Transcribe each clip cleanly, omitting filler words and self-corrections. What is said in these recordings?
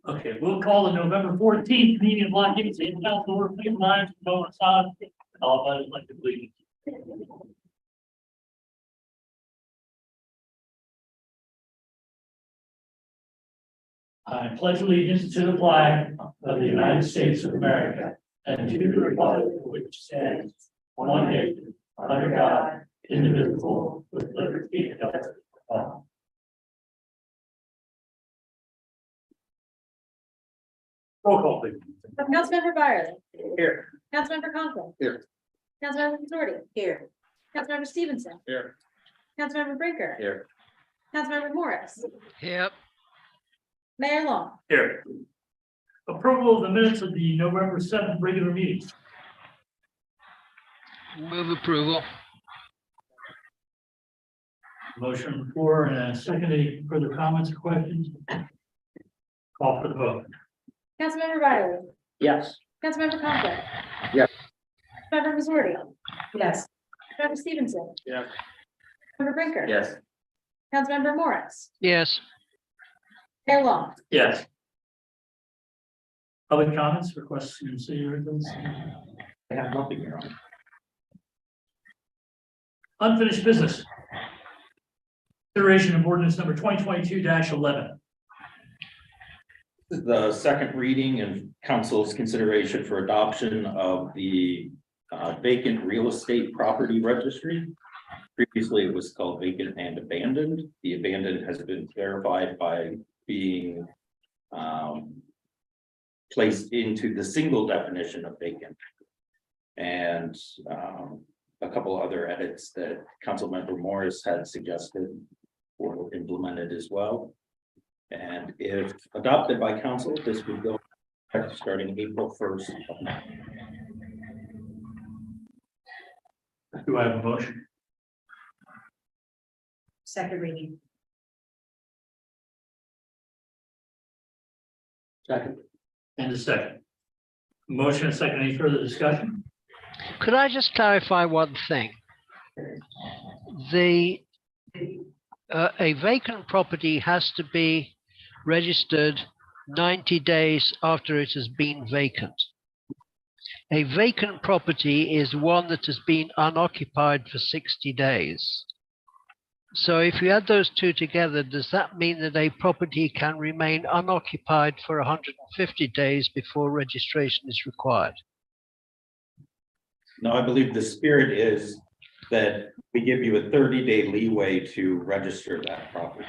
Okay, we'll call the November 14th meeting of Lackawanna City Council order, please rise and go inside. All by the elected leaders. I pledge allegiance to the flag of the United States of America and to the republic which stands one nation under God, indivisible, with liberty and justice for all. Roll call, please. Councilmember Byerly. Here. Councilmember Conklin. Here. Councilmember Missouri. Here. Councilmember Stevenson. Here. Councilmember Brinker. Here. Councilmember Morris. Yep. Mayor Long. Here. Approval of the minutes of the November 7th regular meeting. Move approval. Motion on the floor and a second. Any further comments or questions? Call for the vote. Councilmember Byerly. Yes. Councilmember Conklin. Yes. Councilmember Missouri. Yes. Councilmember Stevenson. Yes. Councilmember Brinker. Yes. Councilmember Morris. Yes. Mayor Long. Yes. Public comments, requests to see reasons? I have nothing here. Unfinished business. Consideration of ordinance number 2022-11. This is the second reading and council's consideration for adoption of the vacant real estate property registry. Previously, it was called vacant and abandoned. The abandoned has been clarified by being placed into the single definition of vacant. And a couple other edits that Councilmember Morris had suggested were implemented as well. And if adopted by council, this would go starting April 1st. Do I have a motion? Second reading. Second. And a second. Motion and second. Any further discussion? Could I just clarify one thing? A vacant property has to be registered 90 days after it has been vacant. A vacant property is one that has been unoccupied for 60 days. So if you add those two together, does that mean that a property can remain unoccupied for 150 days before registration is required? No, I believe the spirit is that we give you a 30-day leeway to register that property.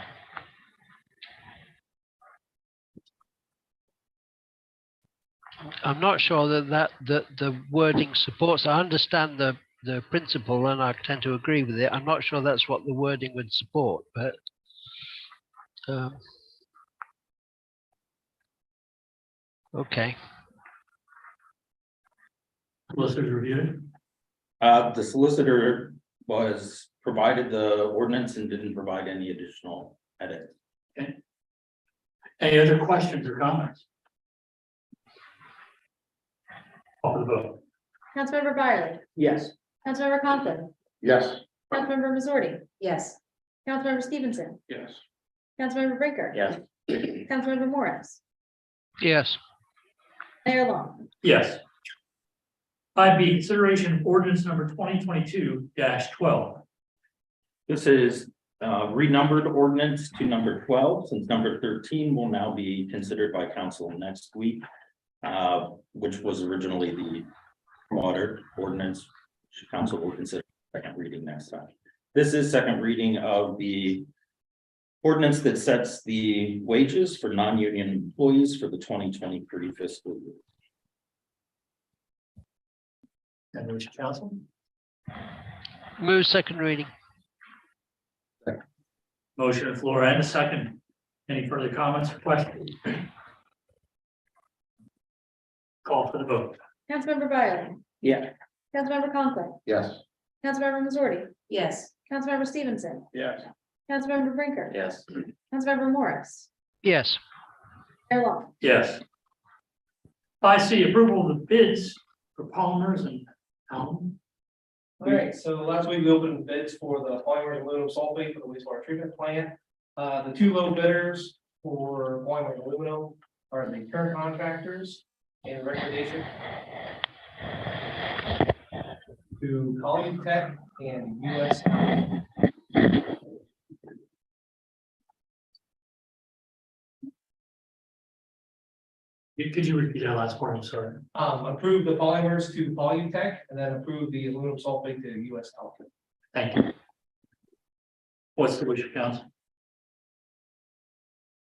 I'm not sure that the wording supports. I understand the principle and I tend to agree with it. I'm not sure that's what the wording would support, but okay. Solicitor's reviewed. The solicitor was provided the ordinance and didn't provide any additional edit. Any other questions or comments? Call for the vote. Councilmember Byerly. Yes. Councilmember Conklin. Yes. Councilmember Missouri. Yes. Councilmember Stevenson. Yes. Councilmember Brinker. Yes. Councilmember Morris. Yes. Mayor Long. Yes. 5B, consideration of ordinance number 2022-12. This is renumbered ordinance to number 12, since number 13 will now be considered by council next week, which was originally the water ordinance. Council will consider second reading next time. This is second reading of the ordinance that sets the wages for non-union employees for the 2023 fiscal year. And wish council. Move second reading. Motion on the floor and a second. Any further comments or questions? Call for the vote. Councilmember Byerly. Yeah. Councilmember Conklin. Yes. Councilmember Missouri. Yes. Councilmember Stevenson. Yes. Councilmember Brinker. Yes. Councilmember Morris. Yes. Mayor Long. Yes. 5C, approval of the bids for polymers and alum. All right, so last week we opened bids for the polymers aluminum sulfate for the wastewater treatment plant. The two low bidders for oil and aluminum are the current contractors and recommendation to Colleen Tech and US. Could you repeat that last part? I'm sorry. Approve the polymers to Colleen Tech and then approve the aluminum sulfate to US Alpha. Thank you. What's the wish of council?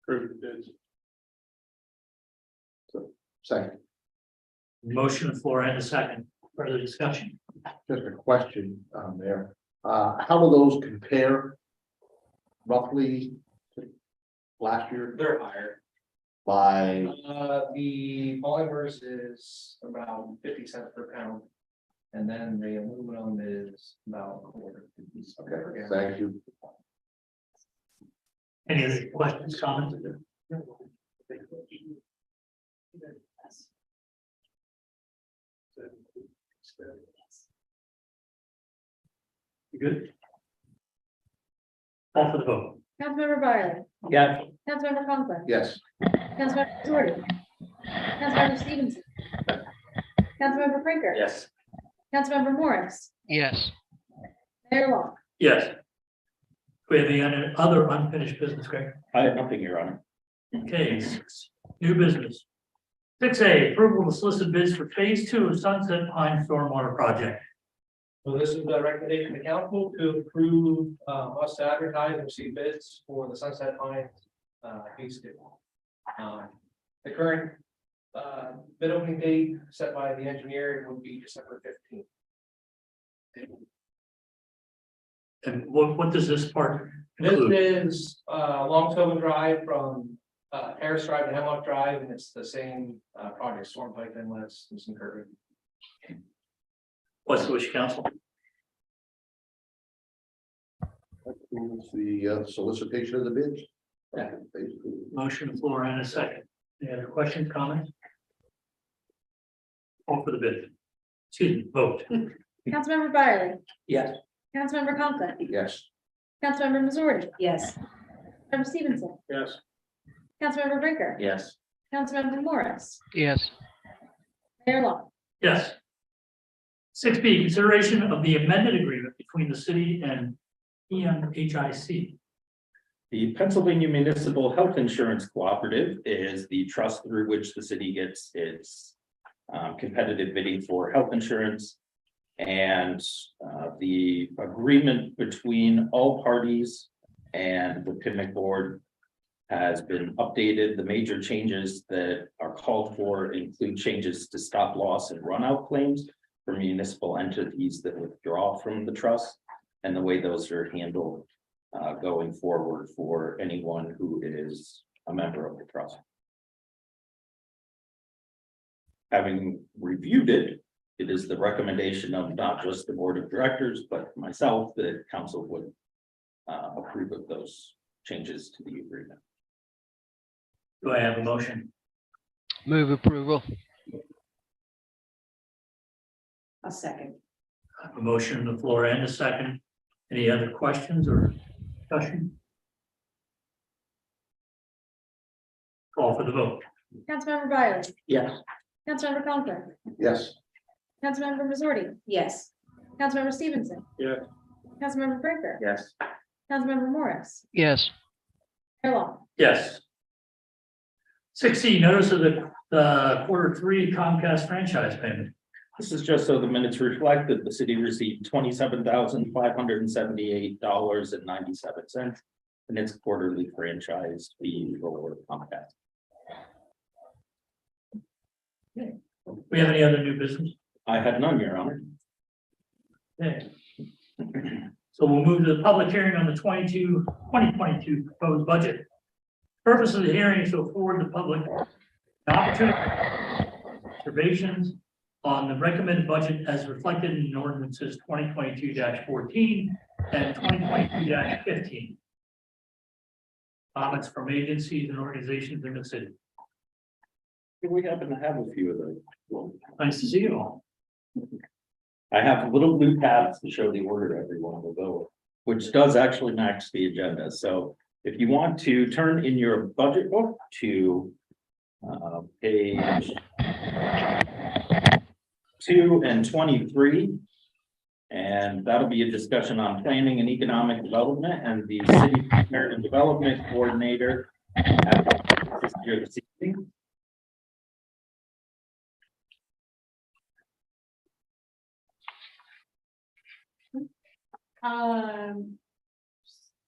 Approve the bids. Second, Motion on the floor and a second. Further discussion. just a question there. How will those compare roughly to last year They're higher. by, The polymers is around 50 cents per pound. And then the aluminum is about a quarter. okay, thank you. Any other questions, comments? You good? Call for the vote. Councilmember Byerly. Yeah. Councilmember Conklin. Yes, Councilmember Missouri. Councilmember Stevenson. Councilmember Prinker. Yes. Councilmember Morris. yes, Mayor Long. Yes. We have any other unfinished business, Greg? I have nothing, Your Honor. Okay, new business. 6A, approval to solicit bids for phase 2 of Sunset Pine Stormwater Project. So this is the recommendation to council to approve us to advertise and receive bids for the Sunset Pines phase 2. The current bid opening date set by the engineer would be December 15th. And what does this part This include? is Long Tobin Drive from Harris Drive to Hemlock Drive, and it's the same project, storm pipe inlets and some curving. What's the wish of council? approves the solicitation of the bids. Yeah. Basically. Motion on the floor and a second. Any other questions, comments? Call for the bid. Excuse me, vote. Councilmember Byerly. Yes. Councilmember Conklin. Yes, Councilmember Missouri. Yes. Councilmember Stevenson. Yes. Councilmember Brinker. Yes. Councilmember Morris. yes, Mayor Long. Yes. 6B, consideration of the amended agreement between the city and PMHIC. The Pennsylvania Municipal Health Insurance Cooperative is the trust through which the city gets its competitive bidding for health insurance. And the agreement between all parties and the PIMIC board has been updated. The major changes that are called for include changes to stop loss and runout claims for municipal entities that withdraw from the trust, and the way those are handled going forward for anyone who is a member of the trust. Having reviewed it, it is the recommendation of not just the board of directors, but myself, that council would approve of those changes to the agreement. Do I have a motion? move approval, A second. I have a motion on the floor and a second. Any other questions or discussion? Call for the vote. Councilmember Byerly. Yes. Councilmember Conklin. yes, Councilmember Missouri. Yes. Councilmember Stevenson. Yeah. Councilmember Brinker. Yes. Councilmember Morris. yes, Mayor Long. Yes. 6C, notice of the Q3 Comcast franchise payment. This is just so the minutes reflect that the city received $27,578.97 in its quarterly franchise fee for Comcast. We have any other new business? I had none, Your Honor. Okay. So we'll move to the public hearing on the 2022 proposed budget. Purpose of the hearing is to afford the public the opportunity observations on the recommended budget as reflected in ordinances 2022-14 and 2022-15. Comments from agencies and organizations in the city. We happen to have a few of those. Nice to see you all. I have little blue pads to show the order everyone will go, which does actually match the agenda. So If you want to turn in your budget book to page 2 and 23. And that'll be a discussion on planning and economic development and the city American development coordinator. Here this evening.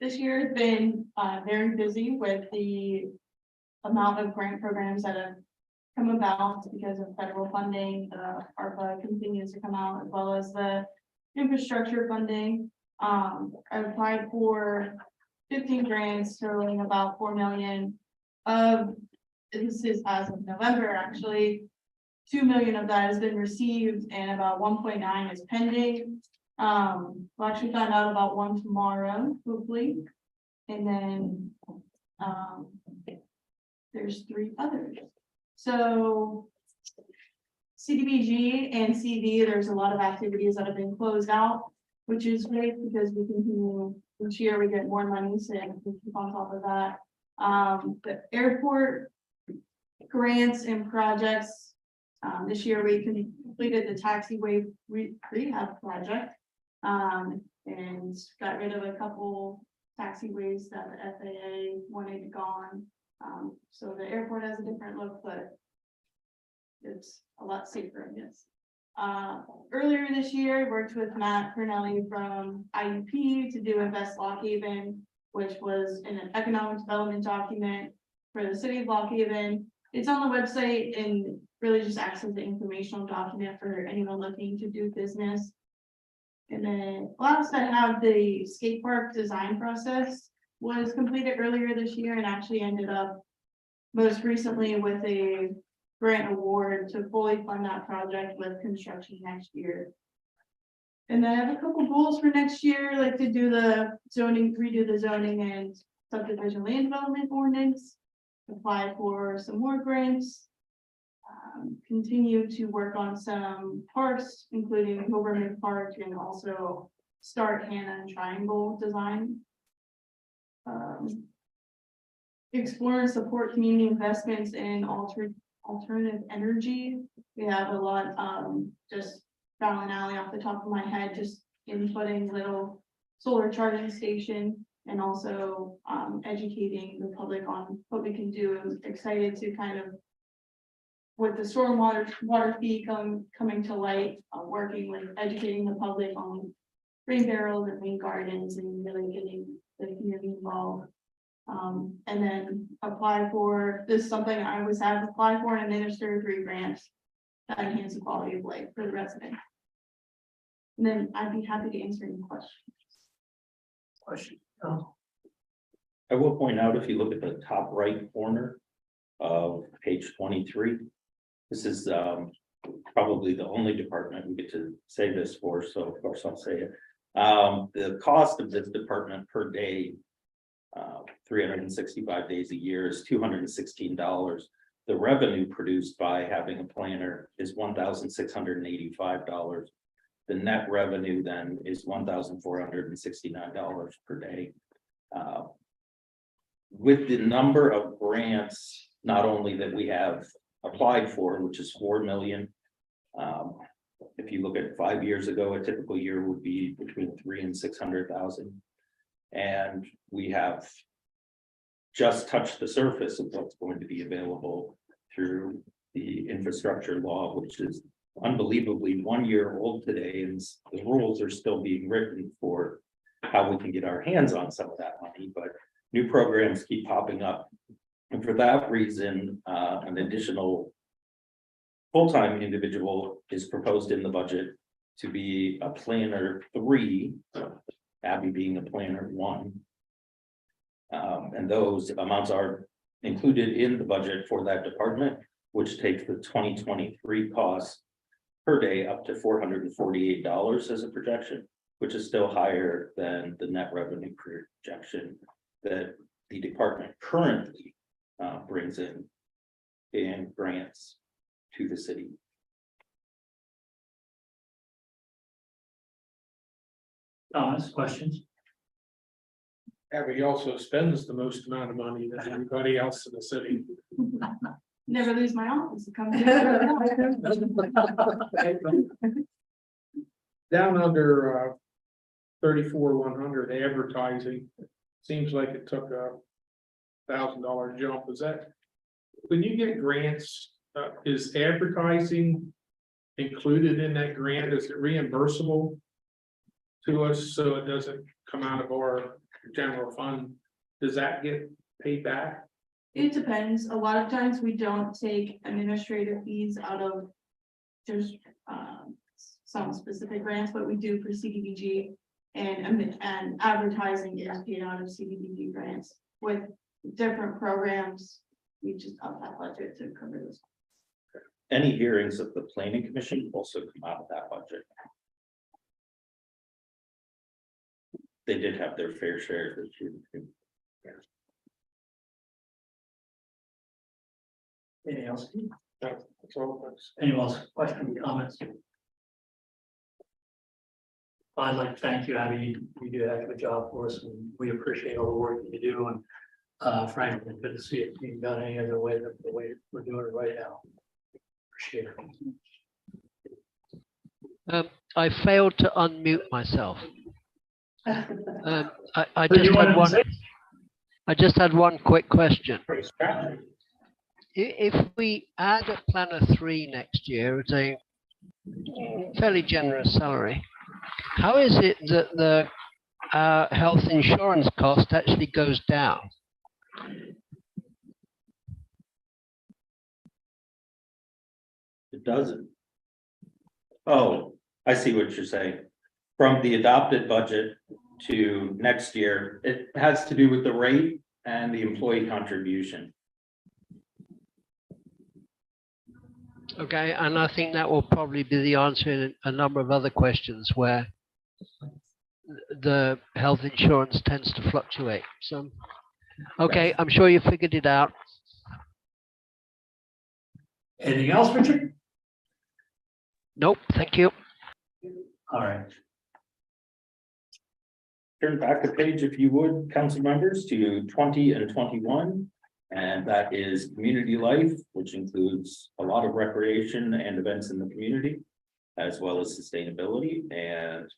This year has been very busy with the amount of grant programs that have come about because of federal funding. ARPA continues to come out, as well as the infrastructure funding. I applied for 15 grants totaling about 4 million. This is as of November, actually. 2 million of that has been received and about 1.9 is pending. We'll actually find out about one tomorrow, hopefully. And then there's 3 others. So CDBG and CD, there's a lot of activities that have been closed out, which is great because we continue each year, we get more money, so we keep on top of that. The airport grants and projects. This year we completed the taxiway rehab project. And got rid of a couple taxiways that the FAA wanted gone. So the airport has a different look, but it's a lot safer, I guess. Earlier this year, I worked with Matt Pernelli from IUP to do Invest Lock Haven, which was an economic development document for the city of Lock Haven. It's on the website and really just acts as the informational document for anyone looking to do business. And then last, I have the skate park design process was completed earlier this year and actually ended up most recently with a grant award to fully fund that project with construction next year. And then I have a couple goals for next year, like to do the zoning, redo the zoning and subdivision land development ordinance, apply for some more grants. Continue to work on some parks, including Hoberman Park, and also start Hannah and Triangle design. Explore and support community investments in alternative energy. We have a lot, just Fallon Alley off the top of my head, just inputting little solar charging station and also educating the public on what we can do. I'm excited to kind of, with the stormwater water fee coming to light, working with educating the public on rain barrels and rain gardens and really getting the community involved. And then apply for, this is something I always have applied for and administer 3 grants that enhance the quality of life for the residents. And then I'd be happy to answer any questions. I will point out, if you look at the top right corner of page 23, this is probably the only department we get to say this for, so of course I'll say it. The cost of this department per day, 365 days a year, is $216. The revenue produced by having a planner is $1,685. The net revenue then is $1,469 per day. With the number of grants, not only that we have applied for, which is 4 million. If you look at 5 years ago, a typical year would be between 300,000 and 600,000. And we have just touched the surface of what's going to be available through the infrastructure law, which is unbelievably 1 year old today, and the rules are still being written for how we can get our hands on some of that money, but new programs keep popping up. And for that reason, an additional full-time individual is proposed in the budget to be a planner 3, Abby being a planner 1. And those amounts are included in the budget for that department, which takes the 2023 costs per day up to $448 as a projection, which is still higher than the net revenue projection that the department currently brings in grants to the city. Comments, questions? Abby also spends the most amount of money than anybody else in the city. Never lose my office. It comes in. Down under 34,100 advertising, seems like it took a $1,000 jump. Is that, when you get grants, is advertising included in that grant? Is it reimbursable to us, so it doesn't come out of our general fund? Does that get paid back? It depends. A lot of times we don't take administrative fees out of just some specific grants, but we do for CDBG and advertising is paid out of CDBG grants with different programs. We just up that budget to cover this. Any hearings of the planning commission also come out of that budget. They did have their fair share this year. Anything else? That's all, thanks. Anyone else? Questions, comments? I'd like to thank you, Abby. You do a good job for us, and we appreciate all the work that you do. And frankly, good to see it being done any other way than the way we're doing it right now. Appreciate it. I failed to unmute myself. I So you just had wanted to one. say- I just had one quick question. Pretty scratchy. If we add a planner 3 next year at a fairly generous salary, how is it that the health insurance cost actually goes down? It doesn't. Oh, I see what you're saying. From the adopted budget to next year, it has to do with the rate and the employee contribution. Okay, and I think that will probably be the answer in a number of other questions where the health insurance tends to fluctuate. So, okay, I'm sure you figured it out. Anything else, Richard? Nope, thank you. All right. Turn back the page if you would, council members, to 20 and 21. And that is community life, which includes a lot of recreation and events in the community, as well as sustainability. And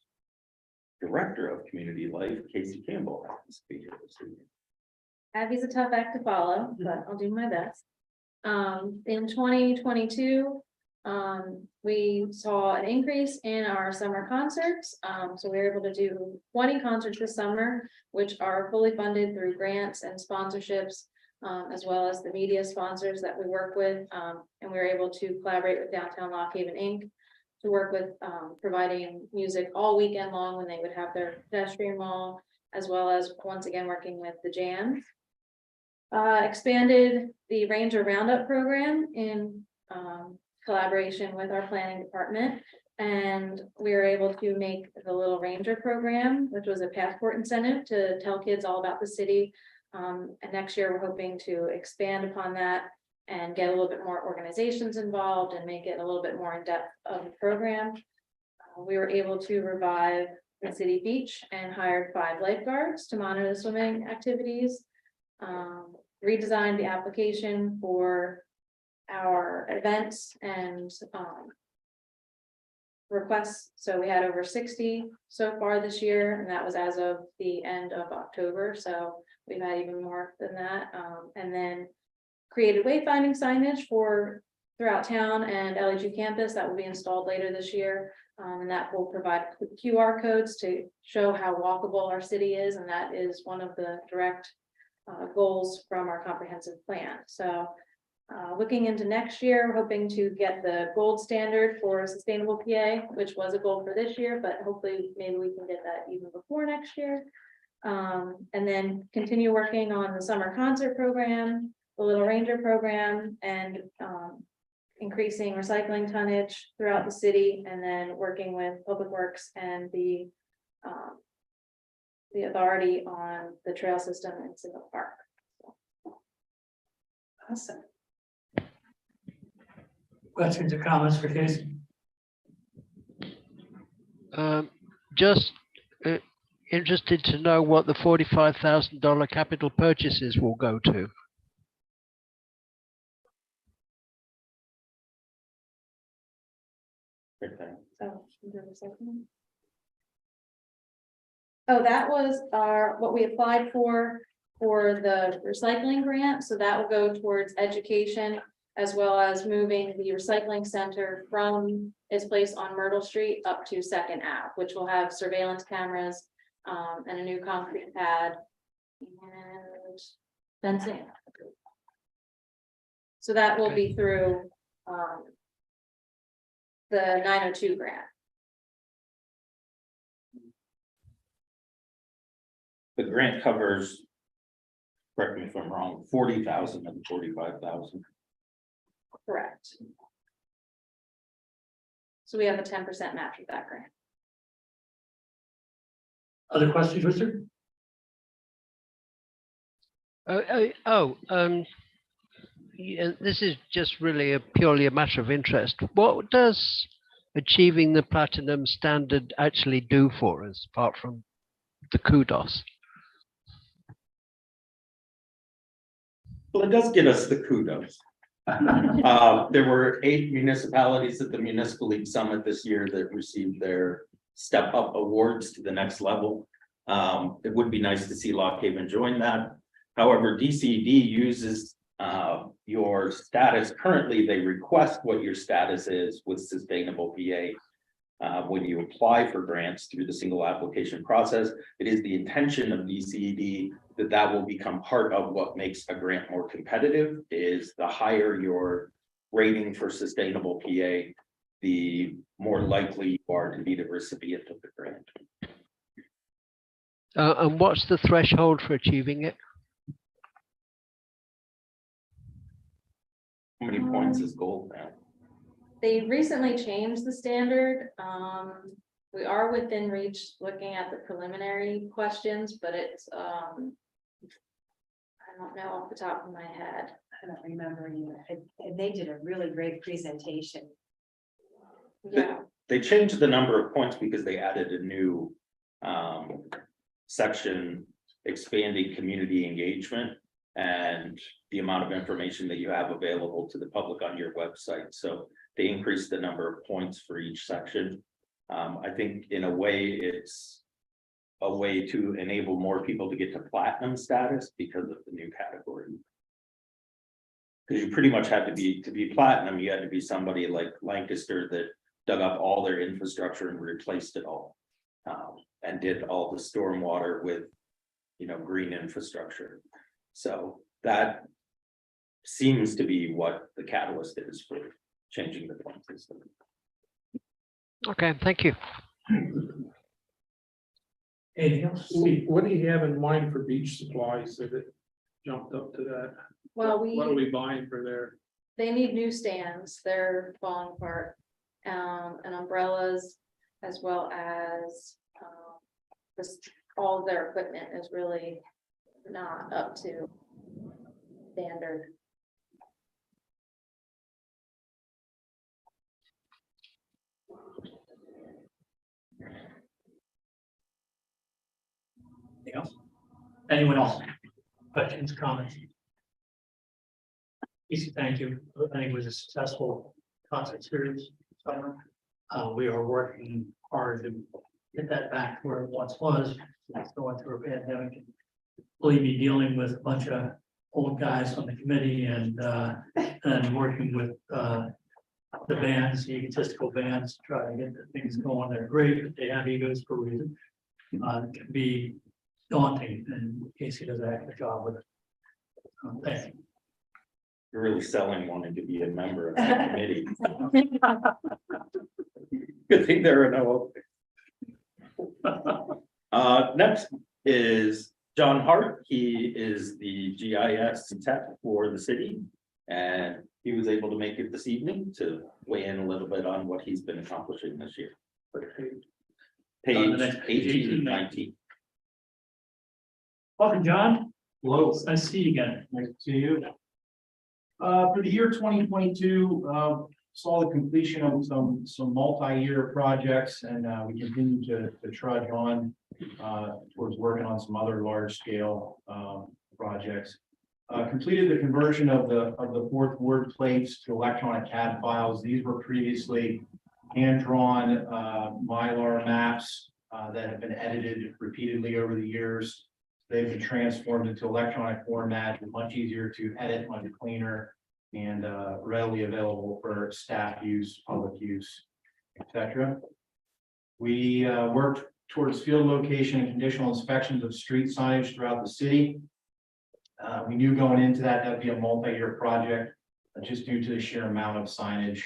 Director of Community Life, Casey Campbell, happens to be here this evening. Abby's a tough act to follow, but I'll do my best. In 2022, we saw an increase in our summer concerts. So we were able to do 20 concerts this summer, which are fully funded through grants and sponsorships, as well as the media sponsors that we work with. And we were able to collaborate with Downtown Lock Haven Inc. to work with providing music all weekend long when they would have their pedestrian mall, as well as once again working with the Jams. Expanded the Ranger Roundup program in collaboration with our planning department. And we were able to make the Little Ranger program, which was a passport incentive to tell kids all about the city. And next year, we're hoping to expand upon that and get a little bit more organizations involved and make it a little bit more in depth of the program. We were able to revive the city beach and hired 5 lifeguards to monitor the swimming activities. Redesigned the application for our events and requests. So we had over 60 so far this year, and that was as of the end of October. So we've had even more than that. And then created wayfinding signage for throughout town and LEG campus that will be installed later this year. And that will provide QR codes to show how walkable our city is. And that is one of the direct goals from our comprehensive plan. So looking into next year, we're hoping to get the gold standard for sustainable PA, which was a goal for this year, but hopefully maybe we can get that even before next year. And then continue working on the summer concert program, the Little Ranger program, and increasing recycling tonnage throughout the city, and then working with Public Works and the authority on the trail system in Single Park. Awesome. Questions or comments for Casey? Just interested to know what the $45,000 capital purchases will go to. Oh, is there a second one? Oh, that was what we applied for the recycling grant, so that will go towards education as well as moving the recycling center from its place on Myrtle Street up to Second Ave, which will have surveillance cameras, and a new concrete pad and fencing. So that will be through, the 902 grant. The grant covers, correct me if I'm wrong, 40,000 of the 45,000. Correct. So we have a 10% match with that grant. Other questions, Richard? Yeah, this is just really purely a matter of interest. What does achieving the platinum standard actually do for us, apart from the kudos? Well, it does get us the kudos. There were 8 municipalities at the Municipal League Summit this year that received their step up awards to the next level. It would be nice to see Lock Haven join that. However, DCD uses your status. Currently, they request what your status is with Sustainable PA. When you apply for grants through the single application process, it is the intention of DCD that will become part of what makes a grant more competitive. Is the higher your rating for Sustainable PA, the more likely you are to be the recipient of the grant. And what's the threshold for achieving it? How many points is gold now? They recently changed the standard. We are within reach looking at the preliminary questions, but it's, I don't know off the top of my head. I don't remember either. And they did a really great presentation. Yeah, They changed the number of points because they added a new section expanding community engagement and the amount of information that you have available to the public on your website. So they increased the number of points for each section. I think in a way, it's a way to enable more people to get to platinum status because of the new category. Because you pretty much had to be platinum, you had to be somebody like Lancaster that dug up all their infrastructure and replaced it all. And did all the stormwater with, green infrastructure. So that seems to be what the catalyst is for changing the point system. Okay, thank you. Anything else? What do you have in mind for beach supplies that it jumped up to that? well, What are we buying for there? they need new stands. They're falling apart. And umbrellas, as well as, all of their equipment is really not up to standard. Anything else? Anyone else? Questions, comments? Easy, thank you. I think it was a successful concert series summer. We are working hard to get that back where it once was. It's going through a pandemic. Believe me, dealing with a bunch of old guys on the committee and working with the bands, the egotistical bands, to try to get the things going. They're great, but they have egos for a reason. It can be daunting, and Casey does a heck of a job with it. Thank you. You're really selling wanting to be a member of that committee. Good thing there are no openings. Next is John Hart. He is the GIS tech for the city, and he was able to make it this evening to weigh in a little bit on what he's been accomplishing this year. Page 18 and 19. Welcome, John. Hello. Nice to see you again. Nice to see you. For the year 2022, saw the completion of some multi-year projects, and we continue to trudge on. towards working on some other large scale, projects. Completed the conversion of the fourth ward plates to electronic CAD files. These were previously hand-drawn, Mylar maps, that have been edited repeatedly over the years. They've been transformed into electronic format, much easier to edit, much cleaner, and readily available for staff use, public use, etc. We worked towards field location and conditional inspections of street signage throughout the city. We knew going into that that'd be a multi-year project, just due to the sheer amount of signage.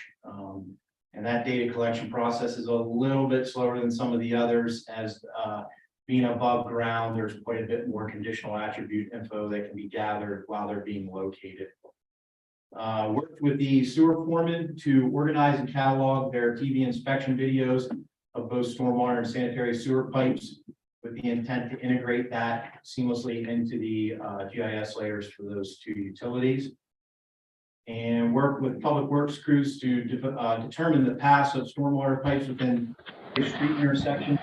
And that data collection process is a little bit slower than some of the others, as being above ground, there's quite a bit more conditional attribute info that can be gathered while they're being located. Worked with the sewer foreman to organize and catalog their TV inspection videos of both stormwater and sanitary sewer pipes, with the intent to integrate that seamlessly into the GIS layers for those two utilities. And worked with public works crews to determine the paths of stormwater pipes within the street intersection.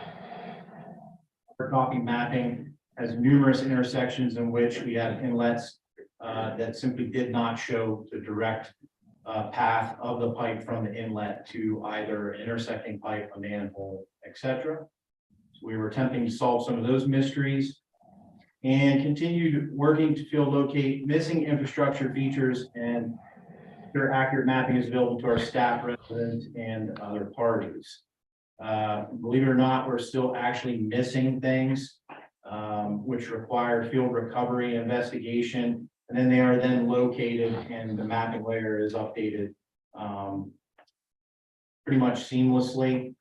Copy mapping has numerous intersections in which we have inlets that simply did not show the direct path of the pipe from the inlet to either intersecting pipe, a manhole, etc. So we were attempting to solve some of those mysteries and continued working to field locate missing infrastructure features, and their accurate mapping is available to our staff, residents, and other parties. Believe it or not, we're still actually missing things, which require field recovery investigation. And then they are then located and the mapping layer is updated pretty much seamlessly,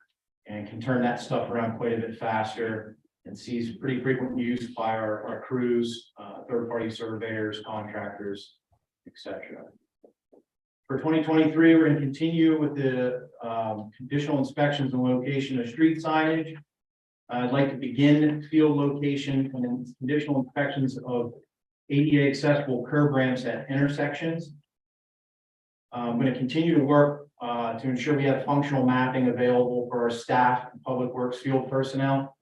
and can turn that stuff around quite a bit faster, and sees pretty frequent use by our crews, third-party surveyors, contractors, etc. For 2023, we're going to continue with the conditional inspections and location of street signage. I'd like to begin field location and conditional inspections of ADA accessible curb ramps at intersections. I'm going to continue to work to ensure we have functional mapping available for our staff and public works field personnel.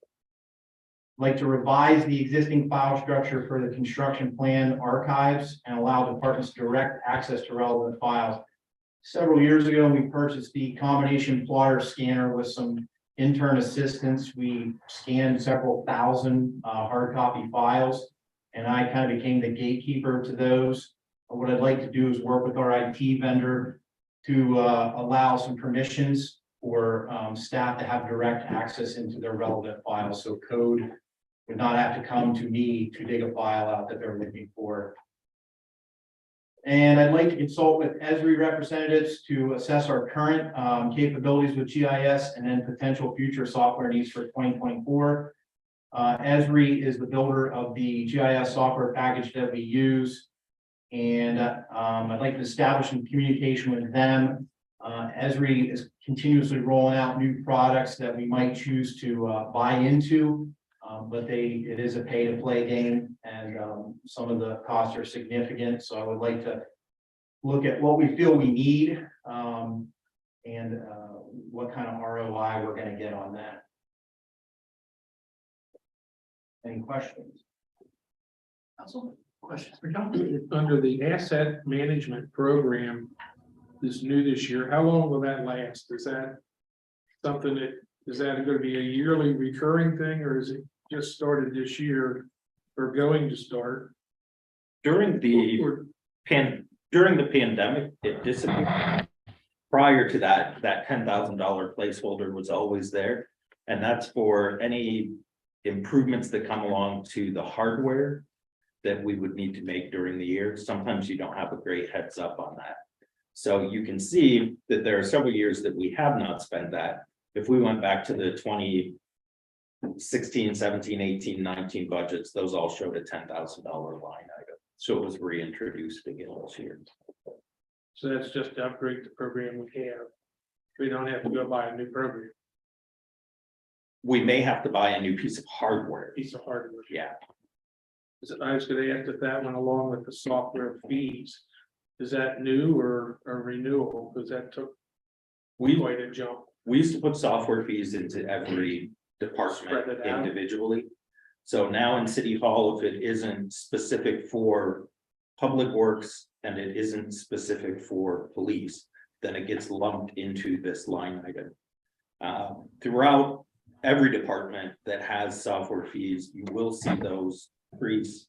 I'd like to revise the existing file structure for the construction plan archives and allow departments direct access to relevant files. Several years ago, we purchased the combination plotter scanner with some intern assistance. We scanned several thousand hard copy files, and I kind of became the gatekeeper to those. What I'd like to do is work with our IT vendor to allow some permissions for staff to have direct access into their relevant files, so code would not have to come to me to dig a file out that they're looking for. And I'd like to consult with Esri representatives to assess our current capabilities with GIS and then potential future software needs for 2024. Esri is the builder of the GIS software package that we use. And I'd like to establish some communication with them. Esri is continuously rolling out new products that we might choose to buy into. But it is a pay-to-play game, and some of the costs are significant. So I would like to look at what we feel we need and what kind of ROI we're going to get on that. Any questions? Also, questions for John? Under the asset management program, this new this year, how long will that last? Is that something is that going to be a yearly recurring thing, or is it just started this year or going to start? During the pandemic, it disappeared. Prior to that $10,000 placeholder was always there. And that's for any improvements that come along to the hardware that we would need to make during the year. Sometimes you don't have a great heads up on that. So you can see that there are several years that we have not spent that. If we went back to the 2016, 17, 18, 19 budgets, those all showed a $10,000 line item. So it was reintroduced again this year. So that's just to upgrade the program we have. We don't have to go buy a new program, We may have to buy a new piece of hardware. piece of hardware. Yeah, I was going to ask if that went along with the software fees. Is that new or renewable? Because that took we quite a jump. used to put software fees into every department Spread it out. individually. So now in City Hall, if it isn't specific for Public Works and it isn't specific for police, then it gets lumped into this line item. Throughout every department that has software fees, you will see those increase.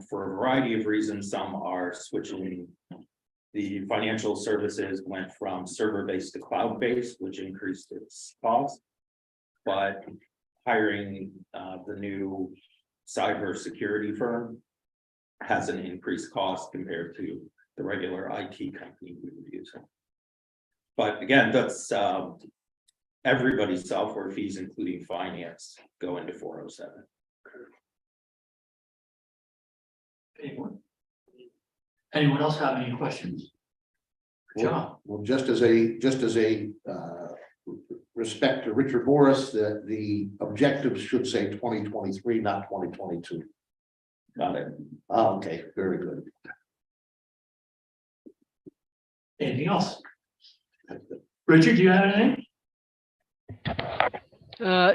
For a variety of reasons, some are switching. The financial services went from server-based to cloud-based, which increased its cost. But hiring the new cybersecurity firm has an increased cost compared to the regular IT company we were using. But again, that's everybody's software fees, including finance, go into 407. Anyone else have any questions? John? Well, just as a respect to Richard Morris, that the objectives should say 2023, not 2022. Got it. Okay, very good. Anything else? Richard, do you have anything?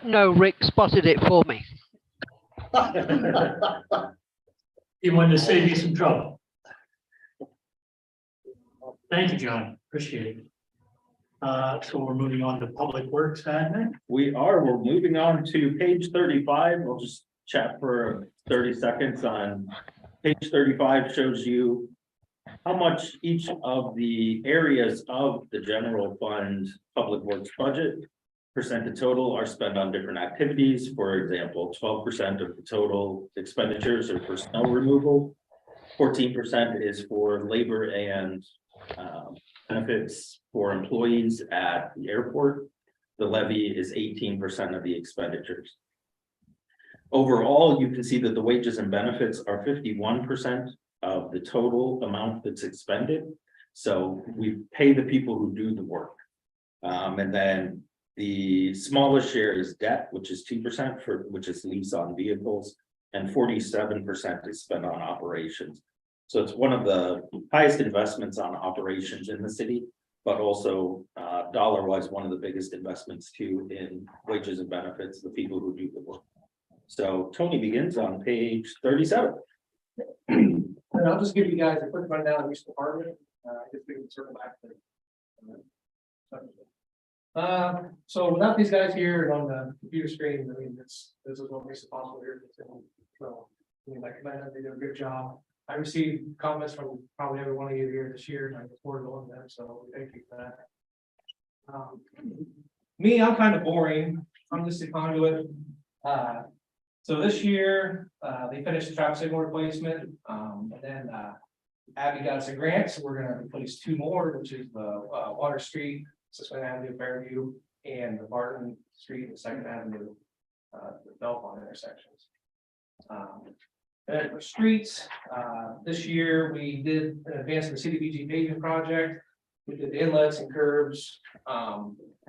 No, Rick spotted it for me. He wanted to save you some trouble. Thank you, John. Appreciate it. So we're moving on to Public Works admin. We're moving on to page 35. We'll just chat for 30 seconds on page 35 shows you how much each of the areas of the general fund Public Works budget percent of total are spent on different activities. For example, 12% of the total expenditures are for snow removal. 14% is for labor and benefits for employees at the airport. The levy is 18% of the expenditures. Overall, you can see that the wages and benefits are 51% of the total amount that's expended. So we pay the people who do the work. And then the smallest share is debt, which is 2% which is lease on vehicles, and 47% is spent on operations. So it's one of the highest investments on operations in the city, but also dollar-wise, one of the biggest investments too in wages and benefits, the people who do the work. So Tony begins on page 37. And I'll just give you guys a quick rundown of each department. If we can circle back to. So without these guys here and on the computer screen, I mean, this is what makes it possible here. So, I mean, like, they did a good job. I received comments from probably every one of you here this year, and I look forward to all of them, so thank you for that. Me, I'm kind of boring. I'm just a conduit. So this year, they finished the traffic signal replacement, and then Abby got us a grant, so we're gonna replace 2 more, which is the Water Street, Susquehanna Avenue, Fairview, and the Barton Street and Second Avenue, the Belmont intersections. And for streets, this year we did an advance in the CDBG paving project. We did the inlets and curbs.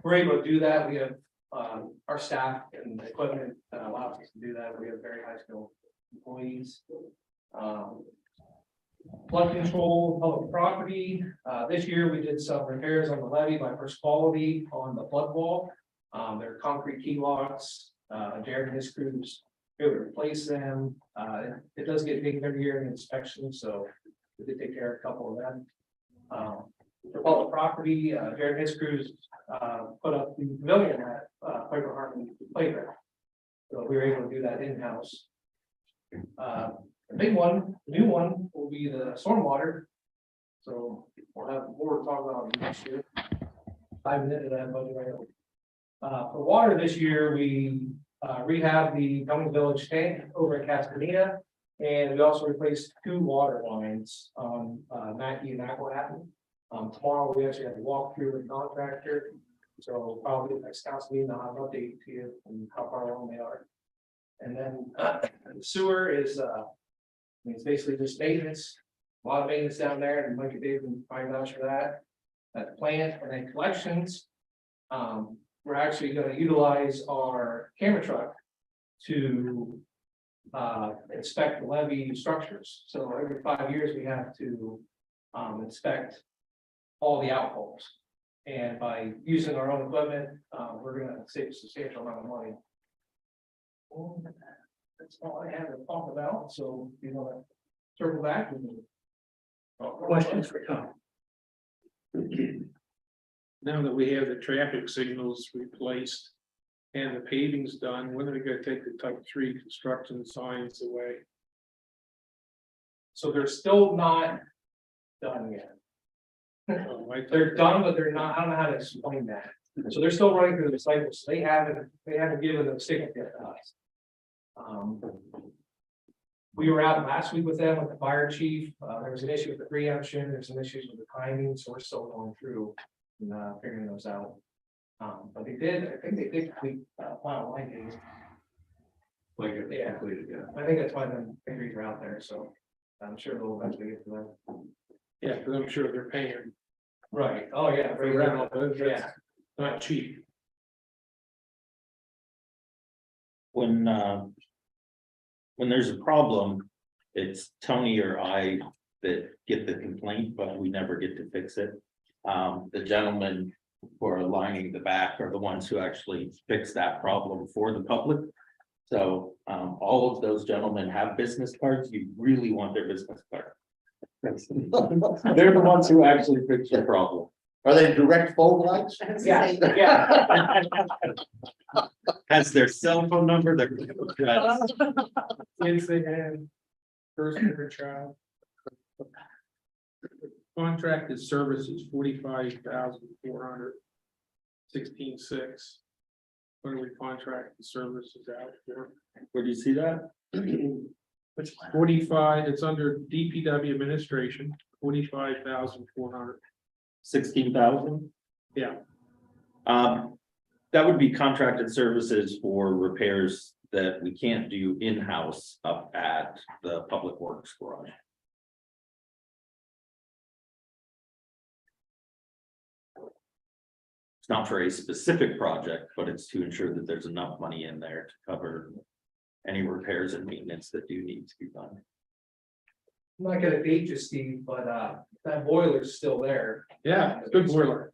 We're able to do that. We have our staff and equipment that allows us to do that. We have very high skilled employees. Flood control, public property. This year we did some repairs on the levee by First Quality on the flood wall. There are concrete key locks. Jared and his crews be able to replace them. It does get big every year in inspection, so we did take care of a couple of them. For public property, Jared and his crews put up the pavilion at Piper Harmon Playground. So we were able to do that in-house. The big one, the new one, will be the stormwater. So we'll have more to talk about next year. 5 minutes of that budget right now. For water this year, we rehab the Cummings Village tank over at Castaneda, and we also replaced 2 water lines on Mackey and Aquahapton. Tomorrow we actually have a walkthrough with the contractor, so probably the next council meeting I'll have an update to you on how far along they are. And then the sewer is it's basically just maintenance, a lot of maintenance down there, and Mike and Dave can find out for that. At the plant, and then collections. We're actually going to utilize our camera truck to inspect the levee structures. So every 5 years we have to inspect all the outfalls. And by using our own equipment, we're gonna save a substantial amount of money. Well, that's all I have to talk about, so if you wanna circle back with me. Questions for Tom? Now that we have the traffic signals replaced and the paving's done, when are we gonna take the type 3 construction signs away? So they're still not done yet. They're done, but they're not, I don't know how to explain that. So they're still running through the cycles. They haven't given them signal yet to us. We were out last week with them, with the fire chief. There was an issue with the preemption, there's some issues with the timing, so we're still going through and figuring those out. But I think they did complete final line days. Yeah, I think that's why the figures are out there, so I'm sure they'll eventually get to them. Yeah, because I'm sure they're paying Right, oh, yeah. for rental, but Yeah. that's not cheap. When there's a problem, it's Tony or I that get the complaint, but we never get to fix it. The gentlemen who are lining the back are the ones who actually fix that problem for the public. So, all of those gentlemen have business cards. You really want their business card. They're the ones who actually fix your problem. Are they direct phone lines? Yeah, yeah. Has their cell phone number, their address. Kids they have, first ever child. Contracted services, 45,416.6. What do we contract the services out for? Where do you see that? 45, it's under DPW administration, 45,400. 16,000? Yeah. That would be contracted services for repairs that we can't do in-house up at the Public Works garage. It's not for a specific project, but it's to ensure that there's enough money in there to cover any repairs and maintenance that do need to be done. I'm not gonna date you, Steve, but that boiler's still there. Yeah, good boiler.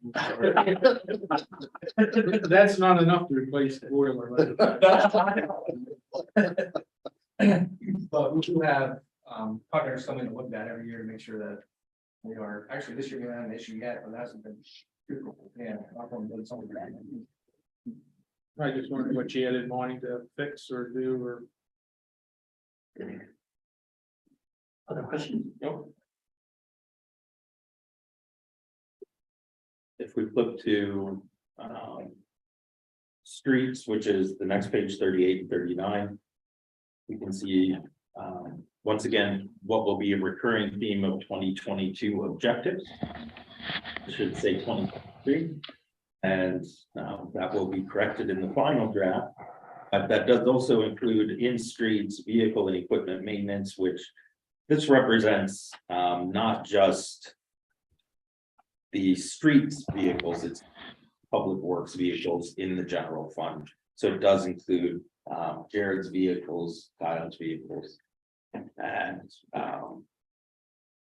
That's not enough to replace the boiler. But we do have partners coming to look at that every year to make sure that we are, actually, this year we haven't had an issue yet, but that's been. Yeah. knock on wood, something like that. I just wondered what you had in mind to fix or do or. Other questions? Nope. If we flip to streets, which is the next page 38 and 39. We can see once again, what will be a recurring theme of 2022 objectives. I should say 2023. And that will be corrected in the final draft. But that does also include in streets, vehicle and equipment maintenance, which this represents not just the streets vehicles, it's public works vehicles in the general fund. So it does include Jared's vehicles, Kyle's vehicles. And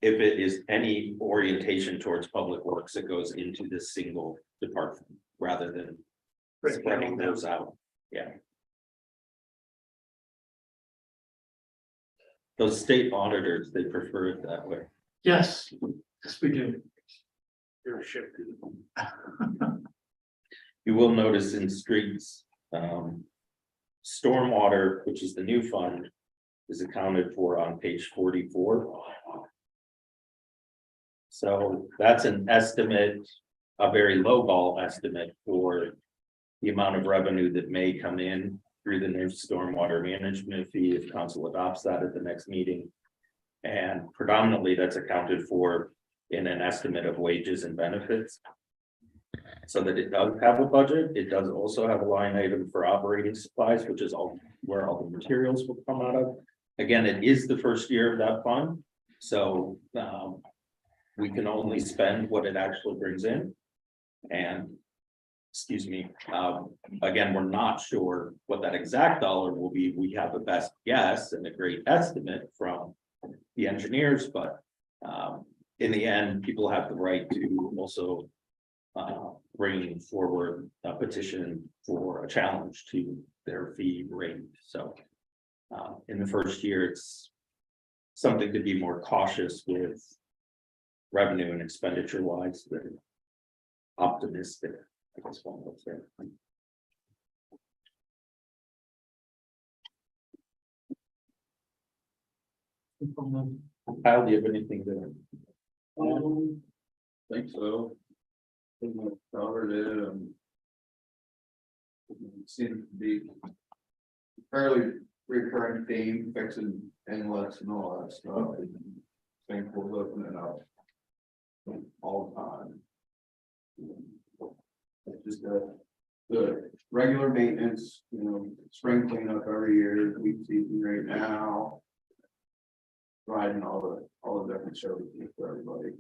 if it is any orientation towards public works, it goes into this single department rather than spreading those out. Yeah. Those state auditors, they prefer it that way. Yes, yes, we do. You're shifted. You will notice in streets, stormwater, which is the new fund, is accounted for on page 44. So that's an estimate, a very low ball estimate for the amount of revenue that may come in through the new stormwater management fee if council adopts that at the next meeting. And predominantly that's accounted for in an estimate of wages and benefits. So that it does have a budget. It does also have a line item for operating supplies, which is all where all the materials will come out of. Again, it is the first year of that fund. So we can only spend what it actually brings in. And excuse me, again, we're not sure what that exact dollar will be. We have a best guess and a great estimate from the engineers, but in the end, people have the right to also bringing forward a petition for a challenge to their fee rate, so. In the first year, it's something to be more cautious with revenue and expenditure wise than optimistic, I guess one would say. Kyle, do you have anything to? Think so. Think we covered it and. Seems to be. Fairly recurring theme, fixing inlets and all that stuff. Think we're looking it up. All the time. It's just the regular maintenance, spring cleanup every year, weed season right now. Riding all the different services for everybody.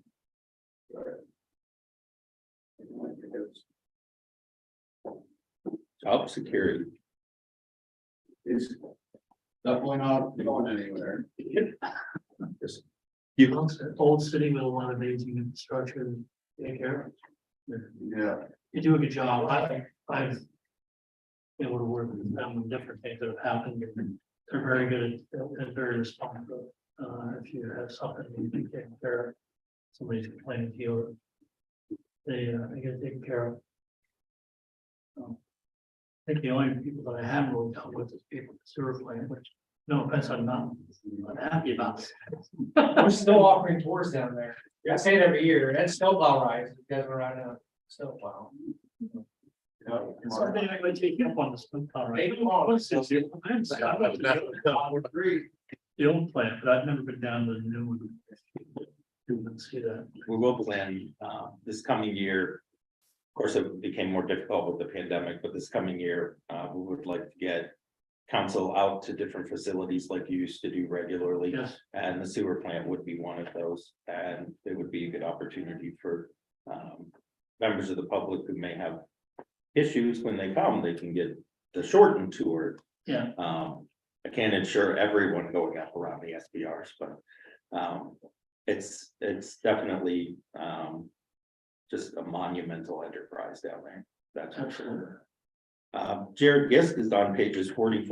Job security. It's definitely not going anywhere. You old city with a lot of amazing infrastructure to take care of. Yeah. You do a good job. I've been able to work with them on different things that have happened. They're very good and very responsive. If you have something you need to take care of, somebody's complaining to you, they get taken care of. I think the only people that I have really dealt with is people at the sewer plant, which, no offense, I'm not happy about. We're still offering tours down there. I say it every year, and snowplow rides, you guys are riding a snowplow. Someday I might take you up on the snowplow, right? Maybe tomorrow. The old plant, but I've never been down to the new one. Didn't see that. We will plan this coming year. Of course, it became more difficult with the pandemic, but this coming year, we would like to get council out to different facilities like you used to do regularly. Yes. And the sewer plant would be one of those, and it would be a good opportunity for members of the public who may have issues when they come, they can get the shortened tour. Yeah. I can't ensure everyone going up around the SBRs, but it's definitely just a monumental enterprise down there. That's for sure. Jared Gisk is on pages 40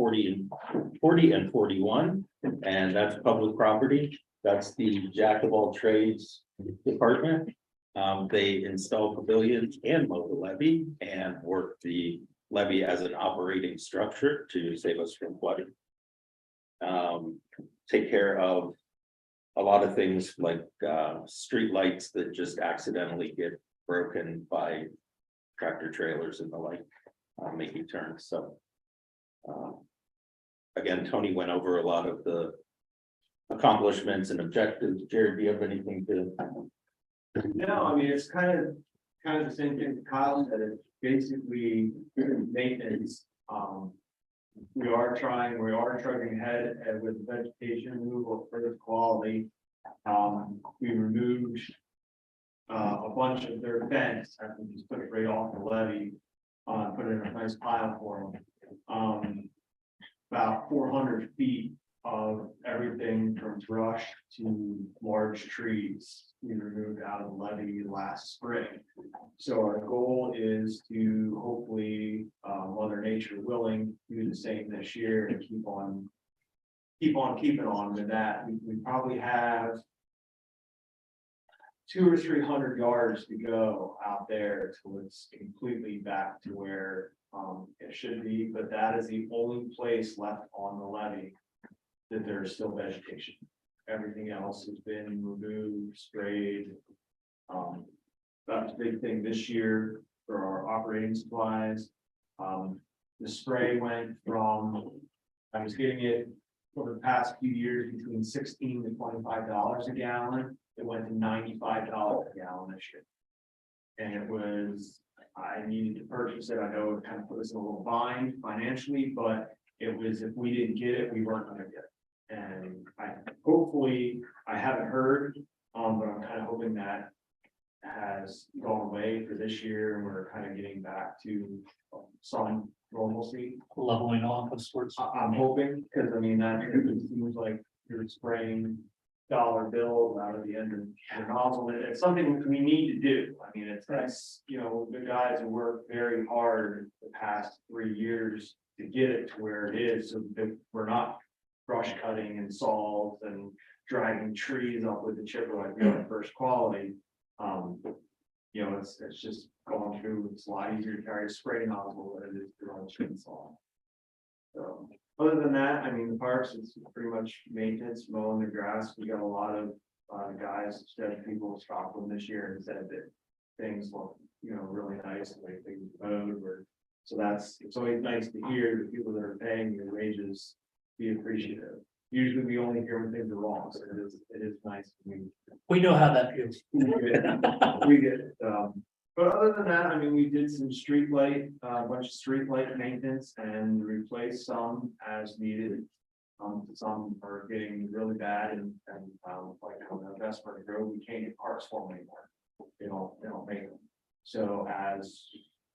and 41, and that's public property. That's the jack of all trades department. They install pavilions and mow the levee and work the levee as an operating structure to save us from flooding. Take care of a lot of things like street lights that just accidentally get broken by tractor trailers and the like, making turns. So again, Tony went over a lot of the accomplishments and objectives. Jared, do you have anything to? No, I mean, it's kind of the same thing Kyle said, it's basically maintenance. We are trudging ahead with vegetation removal for the quality. We removed a bunch of their fence, after we just took it right off the levee, put it in a nice pile for them. About 400 feet of everything from brush to large trees we removed out of the levee last spring. So our goal is to hopefully, Mother Nature willing, do the same this year and keep on keeping on with that. We probably have 200 or 300 yards to go out there till it's completely back to where it should be, but that is the only place left on the levee that there's still vegetation. Everything else has been removed, sprayed. That's the big thing this year for our operating supplies. The spray went from, I was getting it over the past few years between $16 to $25 a gallon. It went to $95 a gallon this year. And it was, I needed to purchase it. I know it kind of put us in a little bind financially, but it was, if we didn't get it, we weren't gonna get it. And hopefully, I haven't heard, but I'm kind of hoping that has gone away for this year, and we're kind of getting back to some normalcy. Leveling off of sorts. I'm hoping, because I mean, that it seems like you're spraying dollar bills out of the end of the nozzle. And it's something we need to do. I mean, it's, you know, the guys have worked very hard the past 3 years to get it to where it is, so that we're not brush cutting and salts and dragging trees up with the chipper like we are at First Quality. You know, it's just going through, it's a lot easier to carry a spray nozzle than it is to run a chainsaw. So, other than that, I mean, the parks is pretty much maintenance, mowing the grass. We got a lot of guys, instead people stopped them this year and said that things look, you know, really nice and like things mowed or. So it's always nice to hear the people that are paying your wages be appreciative. Usually we only hear when things are wrong, so it is nice. We know how that feels. We get it. But other than that, I mean, we did some street light, a bunch of street light maintenance and replaced some as needed. Some are getting really bad and like on the Vesper Road, we can't get parts for them anymore. They don't make them. So as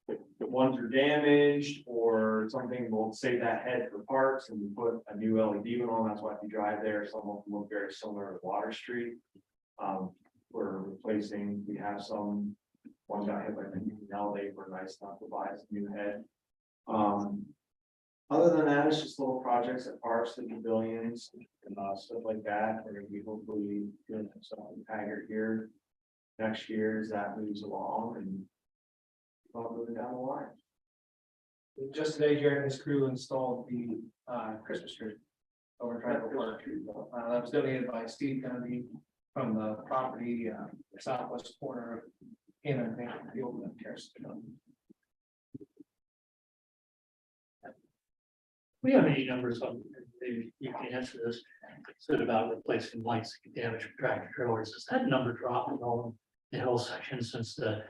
the ones are damaged or something, we'll save that head for parts and we put a new LED one on. That's why if you drive there, some of them look very similar to Water Street. We're replacing, we have some, one got hit by the LED, we're nice enough to buy a new head. Other than that, it's just little projects at parks, the pavilions, and stuff like that. We're gonna be hopefully doing some Haggard here next year as that moves along and moving down the line. Just today, Jared and his crew installed the Christmas tree over Tribal Park. That was donated by Steve Kennedy from the property southwest corner of Cannon Field and Terrace. We have any numbers on, maybe you can answer this, said about replacing lights damaged from tractor trailers, has that number dropped at all in the hill section since the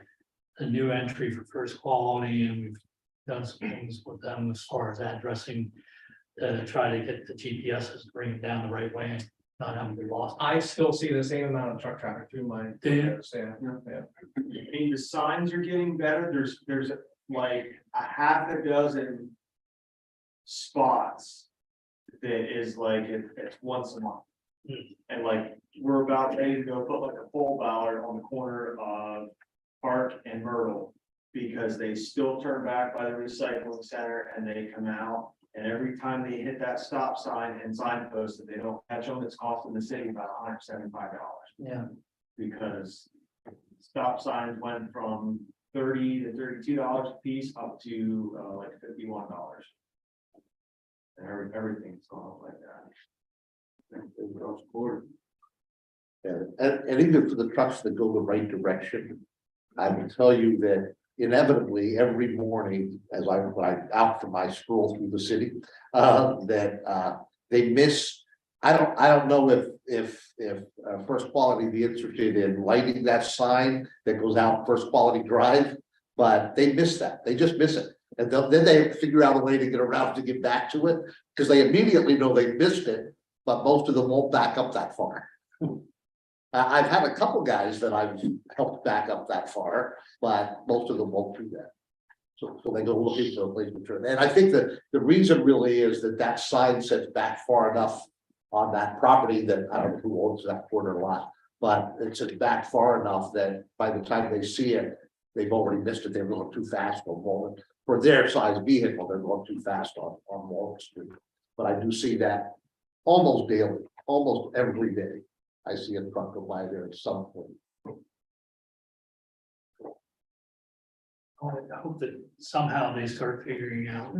new entry for First Quality, and we've done some things with them as far as addressing to try to get the GPSs to bring it down the right way and not having to be lost. I still see the same amount of truck traffic through my. Do you? I mean, the signs are getting better. There's like a half a dozen spots that is like, it's once a month. And like, we're about ready to go put like a pole ballard on the corner of Park and Myrtle. Because they still turn back by the recycling center and they come out. And every time they hit that stop sign and signpost that they don't catch them, it's costing the city about $175. Yeah. Because stop signs went from $30 to $32 a piece up to like $51. And everything's gone up like that. And even for the trucks that go the right direction, I will tell you that inevitably every morning as I'm out for my stroll through the city, that they miss. I don't know if First Quality be interested in lighting that sign that goes out First Quality Drive, but they miss that. They just miss it. And then they figure out a way to get around to get back to it because they immediately know they missed it, but most of them won't back up that far. I've had a couple guys that I've helped back up that far, but most of them won't do that. So they go looking for a place to turn. And I think that the reason really is that sign sits back far enough on that property that I don't know who owns that corner lot, but it sits back far enough that by the time they see it, they've already missed it. They're going too fast for their size vehicle. They're going too fast on Walnut Street. But I do see that almost daily, almost every day. I see a truck go by there at some point. I hope that somehow they start figuring out.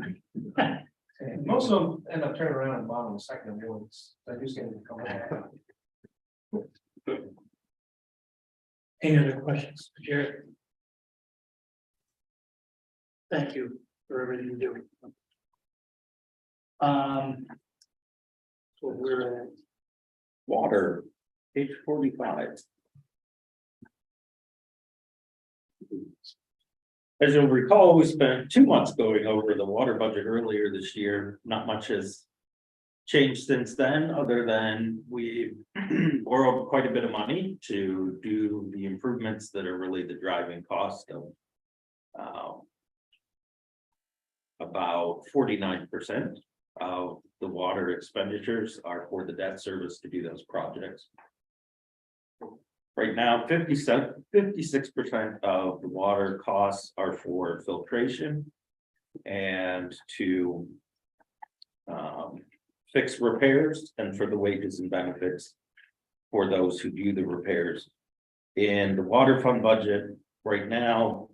And most of them end up turning around and bottom of the second ambulance. I just get to come back. Any other questions, Jared? Thank you for everything you do. So we're at Water, page 45. As you'll recall, we spent 2 months going over the water budget earlier this year. Not much has changed since then, other than we borrowed quite a bit of money to do the improvements that are really the driving cost of about 49% of the water expenditures are for the debt service to do those projects. Right now, 56% of the water costs are for filtration and to fix repairs and for the wages and benefits for those who do the repairs. In the water fund budget right now,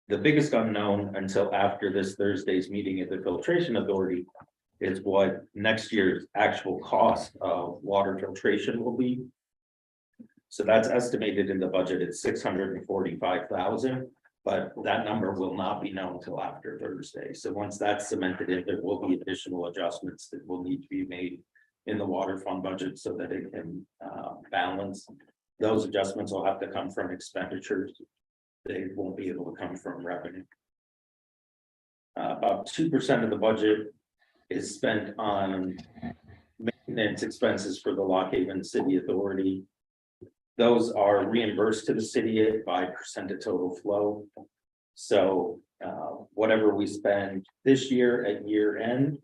the biggest unknown until after this Thursday's meeting at the filtration authority is what next year's actual cost of water filtration will be. So that's estimated in the budget at $645,000, but that number will not be known until after Thursday. So once that's cemented in, there will be additional adjustments that will need to be made in the water fund budget so that it can balance. Those adjustments will have to come from expenditures. They won't be able to come from revenue. About 2% of the budget is spent on maintenance expenses for the Lock Haven City Authority. Those are reimbursed to the city at 5% of total flow. So whatever we spend this year at year end,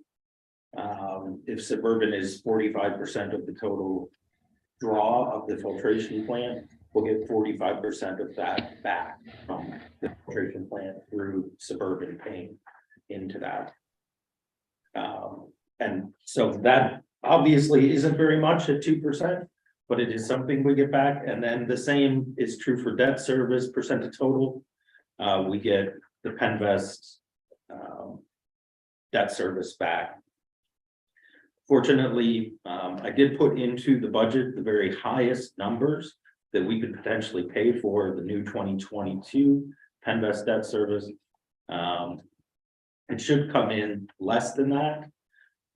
if Suburban is 45% of the total draw of the filtration plant, we'll get 45% of that back from the filtration plant through Suburban paying into that. And so that obviously isn't very much at 2%, but it is something we get back. And then the same is true for debt service percent of total. We get the Penvest debt service back. Fortunately, I did put into the budget the very highest numbers that we could potentially pay for the new 2022 Penvest debt service. It should come in less than that,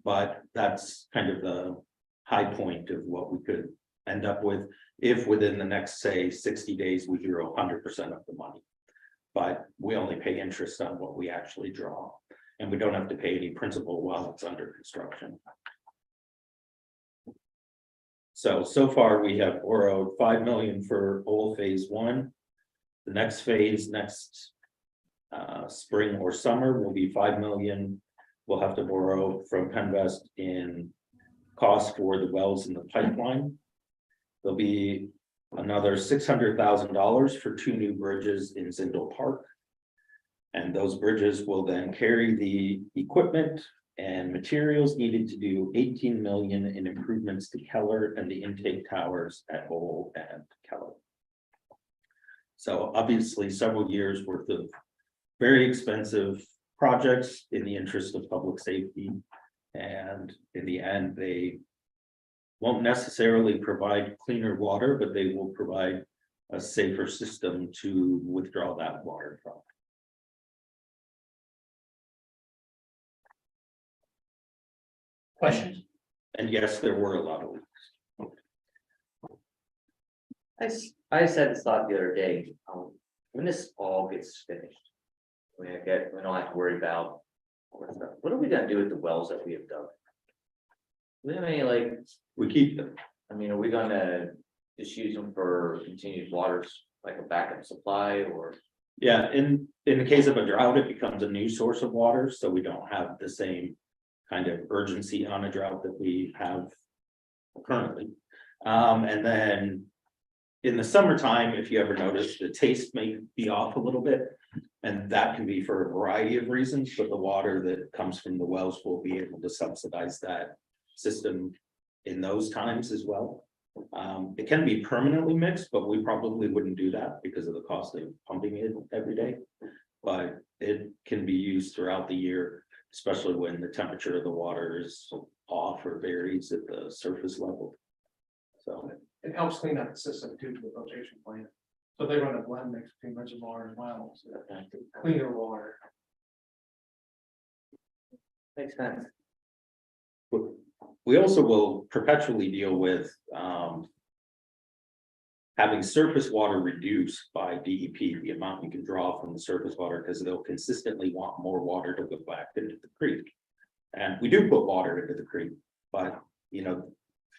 but that's kind of the high point of what we could end up with if within the next, say, 60 days, we drew 100% of the money. But we only pay interest on what we actually draw, and we don't have to pay any principal while it's under construction. So far we have borrowed $5 million for whole phase one. The next phase, next spring or summer, will be $5 million. We'll have to borrow from Penvest in cost for the wells in the pipeline. There'll be another $600,000 for 2 new bridges in Zindel Park. And those bridges will then carry the equipment and materials needed to do $18 million in improvements to Keller and the intake towers at Hole and Keller. So obviously several years worth of very expensive projects in the interest of public safety. And in the end, they won't necessarily provide cleaner water, but they will provide a safer system to withdraw that water from. Questions? And yes, there were a lot of leaks. I said this thought the other day, when this all gets finished, we don't have to worry about all that stuff. What are we gonna do with the wells that we have dug? We have any, like, We keep them. I mean, are we gonna just use them for continued waters, like a backup supply, or? Yeah, in the case of a drought, it becomes a new source of water, so we don't have the same kind of urgency on a drought that we have currently. And then in the summertime, if you ever notice, the taste may be off a little bit. And that can be for a variety of reasons, but the water that comes from the wells will be able to subsidize that system in those times as well. It can be permanently mixed, but we probably wouldn't do that because of the cost of pumping it every day. But it can be used throughout the year, especially when the temperature of the water is off or varies at the surface level. So It helps clean up the system too, to the filtration plant. So they run a blend mix between reservoir and wells, so cleaner water. Makes sense. we also will perpetually deal with having surface water reduced by DEP, the amount you can draw from the surface water, because they'll consistently want more water to go back into the creek. And we do put water into the creek, but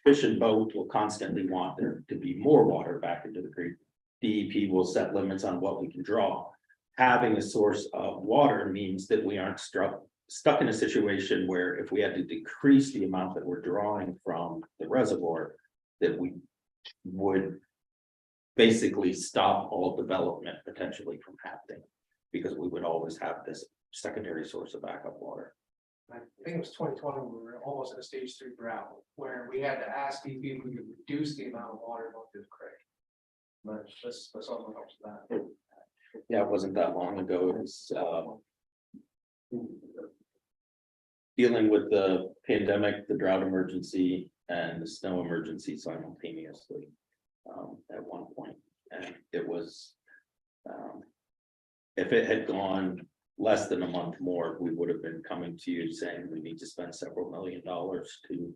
fish and boat will constantly want there to be more water back into the creek. DEP will set limits on what we can draw. Having a source of water means that we aren't stuck in a situation where if we had to decrease the amount that we're drawing from the reservoir, that we would basically stop all development potentially from happening. Because we would always have this secondary source of backup water. I think it was 2020, we were almost in a stage 3 drought, where we had to ask DEP if we could reduce the amount of water going through the creek. But let's all help with that. Yeah, it wasn't that long ago, it was, dealing with the pandemic, the drought emergency, and the snow emergency simultaneously. At one point, and it was, if it had gone less than a month more, we would have been coming to you saying we need to spend several $1 million to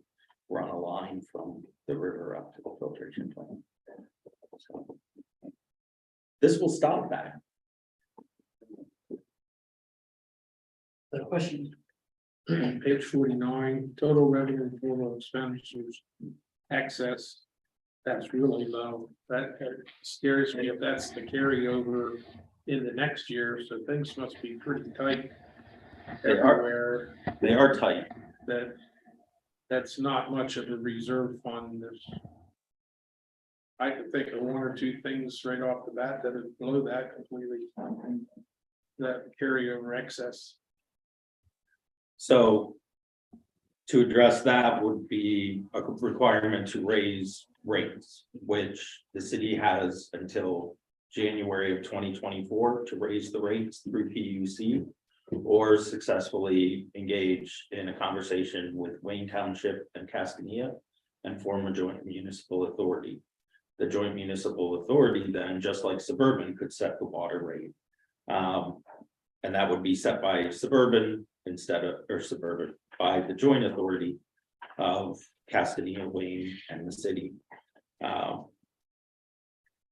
run a line from the river up to the filtration plant. So, this will stop that. The question, Page 49, total revenue and total expenditures, excess. That's really low. That scares me if that's the carryover in the next year, so things must be pretty tight. They are. Everywhere. They are tight. That's not much of a reserve fund. I can think of one or two things right off the bat that would blow that completely. That carryover excess. So to address that would be a requirement to raise rates, which the city has until January of 2024 to raise the rates through PUC or successfully engage in a conversation with Wayne Township and Cascania and form a joint municipal authority. The joint municipal authority then, just like Suburban, could set the water rate. And that would be set by Suburban by the joint authority of Cascania, Wayne, and the city.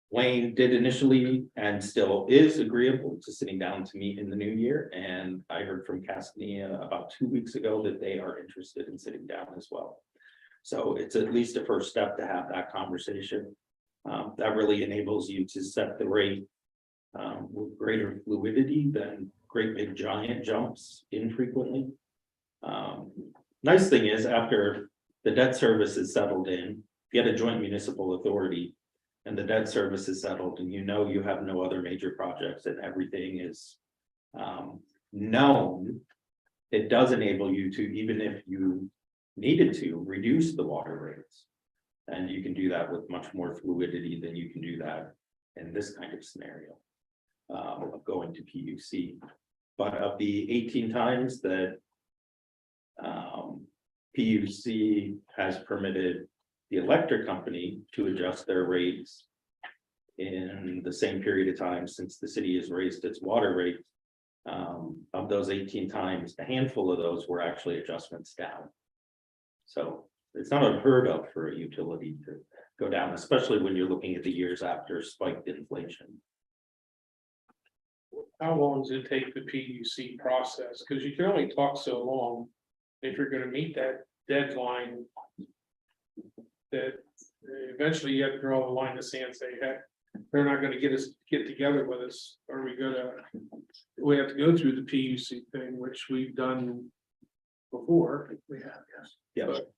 Wayne did initially and still is agreeable to sitting down to meet in the new year. And I heard from Cascania about 2 weeks ago that they are interested in sitting down as well. So it's at least a first step to have that conversation. That really enables you to set the rate with greater fluidity than great big giant jumps infrequently. Nice thing is, after the debt service is settled in, if you had a joint municipal authority and the debt service is settled and you know you have no other major projects and everything is known, it does enable you to, even if you needed to, reduce the water rates. And you can do that with much more fluidity than you can do that in this kind of scenario of going to PUC. But of the 18 times that PUC has permitted the electric company to adjust their rates in the same period of time since the city has raised its water rate, of those 18 times, a handful of those were actually adjustments down. So it's not unheard of for a utility to go down, especially when you're looking at the years after spiked inflation. How long does it take the PUC process? Because you can only talk so long if you're gonna meet that deadline. That eventually you have to draw the line in the sand and say, heck, they're not gonna get together with us. Are we gonna, we have to go through the PUC thing, which we've done before. We have, yes. Yeah, but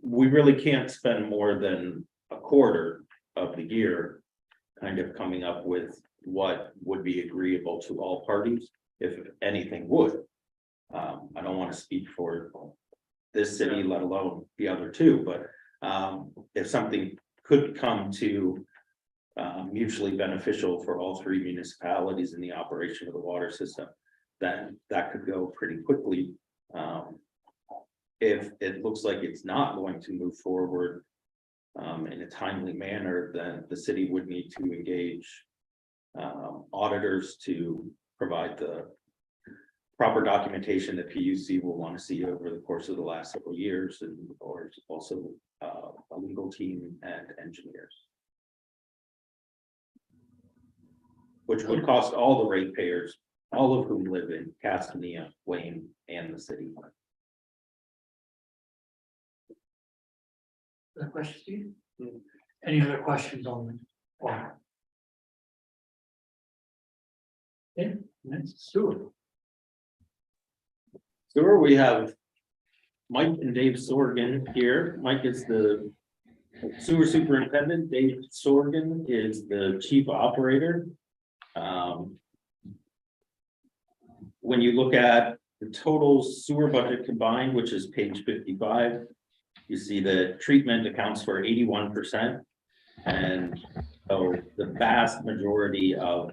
we really can't spend more than a quarter of the year kind of coming up with what would be agreeable to all parties, if anything would. I don't want to speak for this city, let alone the other two, but if something could come to mutually beneficial for all three municipalities in the operation of the water system, then that could go pretty quickly. If it looks like it's not going to move forward in a timely manner, then the city would need to engage auditors to provide the proper documentation that PUC will want to see over the course of the last several years, and or also a legal team and engineers. Which would cost all the ratepayers, all of whom live in Cascania, Wayne, and the city. the question, Steve? Any other questions on the water? Okay, next, sewer. Sewer, we have Mike and Dave Sorgan here. Mike is the Sewer Superintendent Dave Sorgan is the chief operator. When you look at the total sewer budget combined, which is page 55, you see the treatment accounts for 81%. And so the vast majority of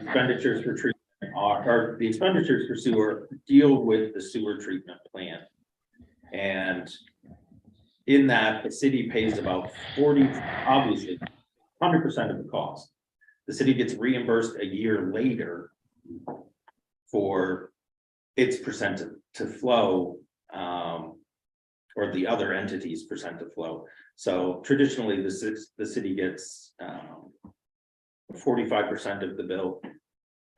expenditures for treatment or the expenditures for sewer deal with the sewer treatment plant. And in that, the city pays about 100% of the cost. The city gets reimbursed a year later for its percent to flow, or the other entity's percent to flow. So traditionally, the city gets 45% of the bill,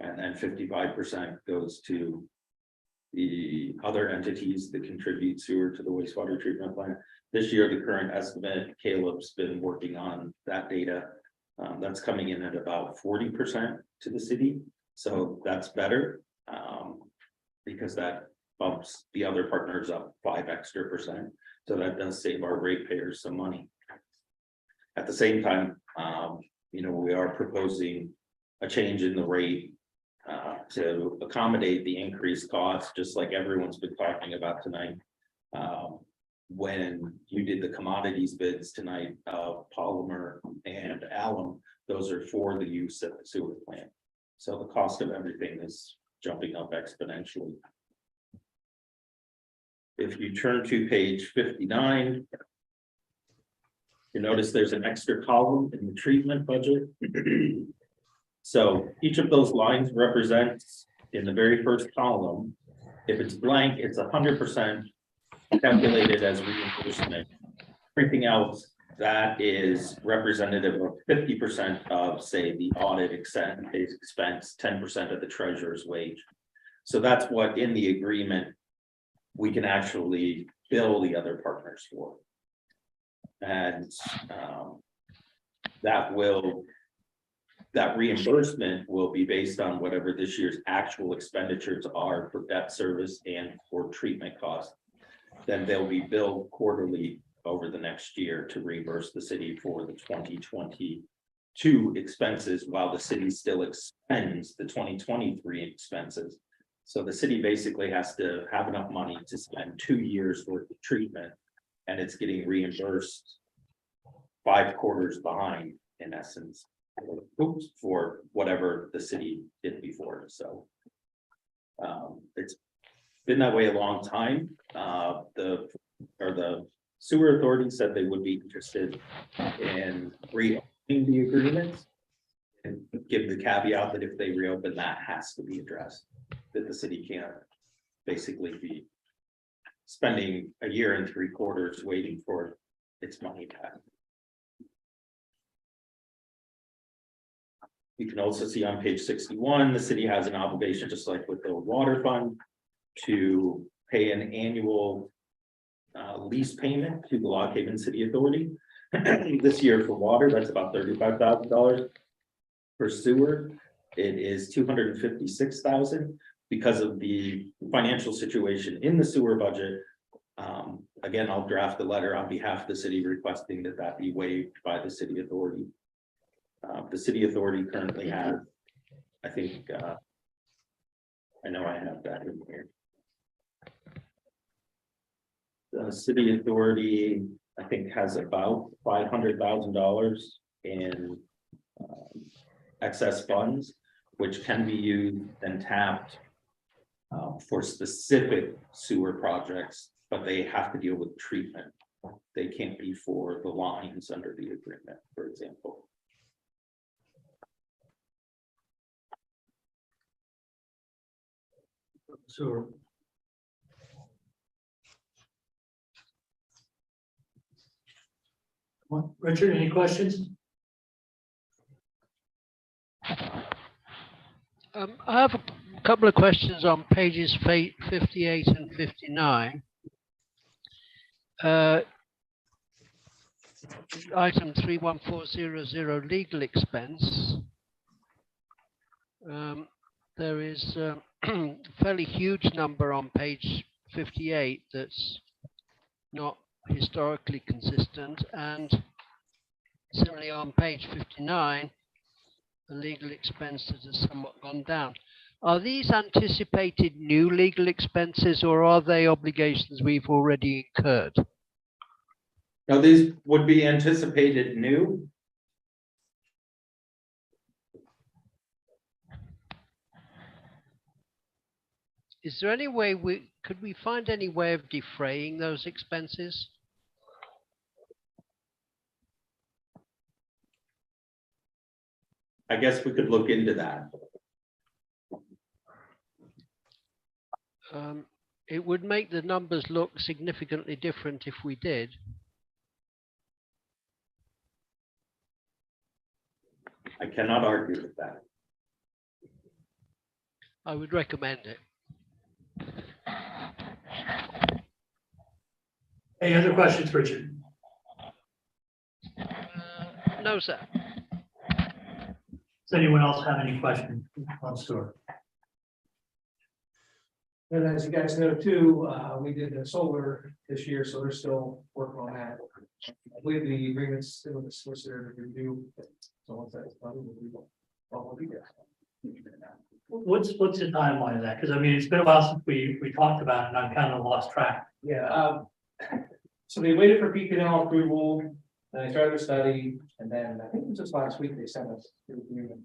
and then 55% goes to the other entities that contribute sewer to the wastewater treatment plant. This year, the current estimate, Caleb's been working on that data. That's coming in at about 40% to the city. So that's better, because that bumps the other partners up 5% extra. So that does save our ratepayers some money. At the same time, we are proposing a change in the rate to accommodate the increased costs, just like everyone's been talking about tonight. When you did the commodities bids tonight, polymer and alum, those are for the use at the sewer plant. So the cost of everything is jumping up exponentially. If you turn to page 59, you notice there's an extra column in the treatment budget. So each of those lines represents, in the very first column, if it's blank, it's 100% calculated as reimbursement. Everything else that is representative of 50% of, say, the audit expense, 10% of the treasurer's wage. So that's what in the agreement we can actually bill the other partners for. And that reimbursement will be based on whatever this year's actual expenditures are for debt service and for treatment costs. Then they'll be billed quarterly over the next year to reimburse the city for the 2022 expenses, while the city still expends the 2023 expenses. So the city basically has to have enough money to spend 2 years worth of treatment, and it's getting reimbursed 5 quarters behind, in essence, for whatever the city did before. So it's been that way a long time. The sewer authority said they would be interested in reopening the agreement, and give the caveat that if they reopen, that has to be addressed, that the city can't basically be spending a year and 3 quarters waiting for its money back. You can also see on page 61, the city has an obligation, just like with the water fund, to pay an annual lease payment to the Lock Haven City Authority. This year for water, that's about $35,000. For sewer, it is $256,000 because of the financial situation in the sewer budget. Again, I'll draft a letter on behalf of the city requesting that be waived by the city authority. The city authority currently has, I think, I know I have that in here. The city authority, I think, has about $500,000 in excess funds, which can be used and tapped for specific sewer projects, but they have to deal with treatment. They can't be for the lines under the agreement, for example. So. Richard, any questions? I have a couple of questions on pages 58 and 59. Item 31400 legal expense. There is a fairly huge number on page 58 that's not historically consistent, and similarly on page 59, the legal expenses have somewhat gone down. Are these anticipated new legal expenses, or are they obligations we've already incurred? Now, these would be anticipated new. Is there any way could we find any way of defraying those expenses? I guess we could look into that. It would make the numbers look significantly different if we did. I cannot argue with that. I would recommend it. Any other questions, Richard? No, sir. Does anyone else have any questions on sewer? And as you guys know too, we did the solar this year, so they're still working on that. I believe the agreements still with the solicitor to review. So once that's done, we'll be there. What's the timeline of that? Because I mean, it's been a while since we talked about it, and I've kind of lost track. Yeah, so they waited for PPL approval, then they started their study, and then I think it was just last week they sent us the agreement.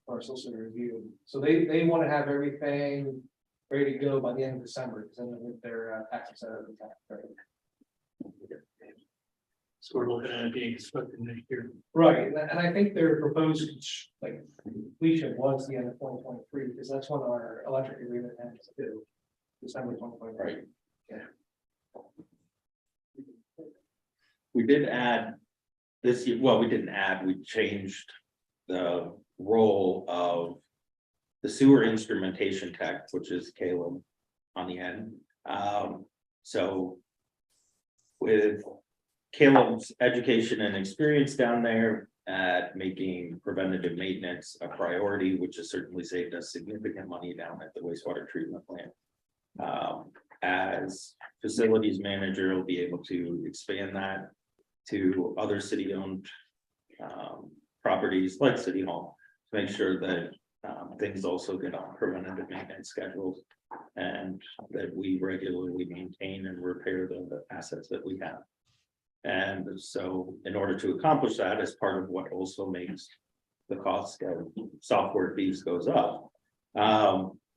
Our solicitor review, so they want to have everything ready to go by the end of December, because then with their taxes out of the tax credit. So we're looking at it being constructed next year. Right, and I think their proposed like completion was the end of 2023, because that's when our electric agreement ends due. December 2023. Right. We did add this year, well, we didn't add, we changed the role of the sewer instrumentation tech, which is Caleb on the end. So with Caleb's education and experience down there at making preventative maintenance a priority, which has certainly saved us significant money down at the wastewater treatment plant. As facilities manager, will be able to expand that to other city-owned properties like City Hall, to make sure that things also get on preventative maintenance schedules, and that we regularly maintain and repair the assets that we have. And so in order to accomplish that, as part of what also makes the cost of software fees goes up,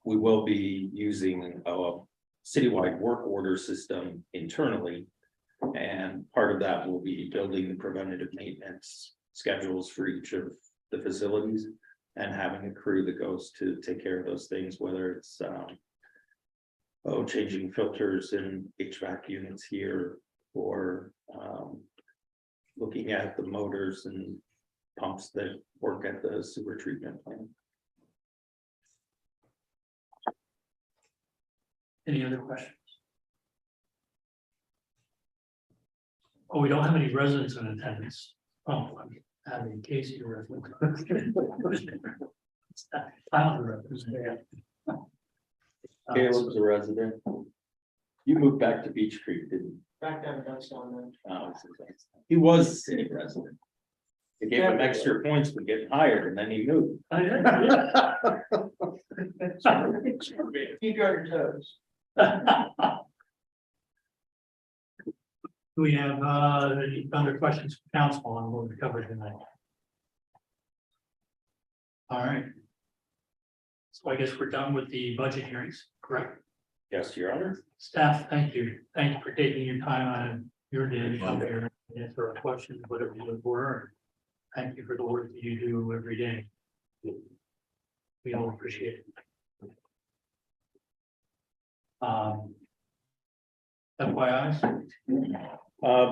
we will be using a citywide work order system internally. And part of that will be building the preventative maintenance schedules for each of the facilities and having a crew that goes to take care of those things, whether it's changing filters in HVAC units here, or looking at the motors and pumps that work at the sewer treatment plant. Any other questions? Oh, we don't have any residents in attendance. Oh, I mean, Casey, you're Caleb's a resident. You moved back to Beach Creek, didn't you? Back down to Dunstone then. Oh, he was a city resident. They gave him extra points for getting hired, and then he moved. Keep you on your toes. Do we have any other questions for council on what we covered tonight? All right. So I guess we're done with the budget hearings, correct? Yes, Your Honor. Staff, thank you. Thank you for taking your time on your day to come here and answer our questions, whatever you look for. Thank you for the work that you do every day. We all appreciate it. FYI.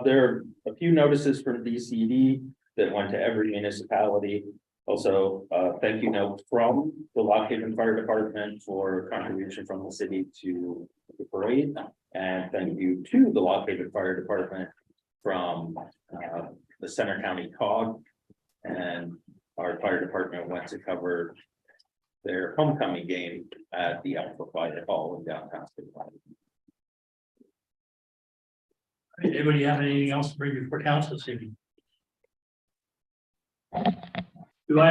There are a few notices from DCD that went to every municipality. Also, thank you note from the Lock Haven Fire Department for contribution from the city to the parade. And thank you to the Lock Haven Fire Department from the Center County COG. And our fire department went to cover their homecoming game at the Alpha Fire Hall in downtown City Hall. Anybody have anything else to bring before council this evening? Do I have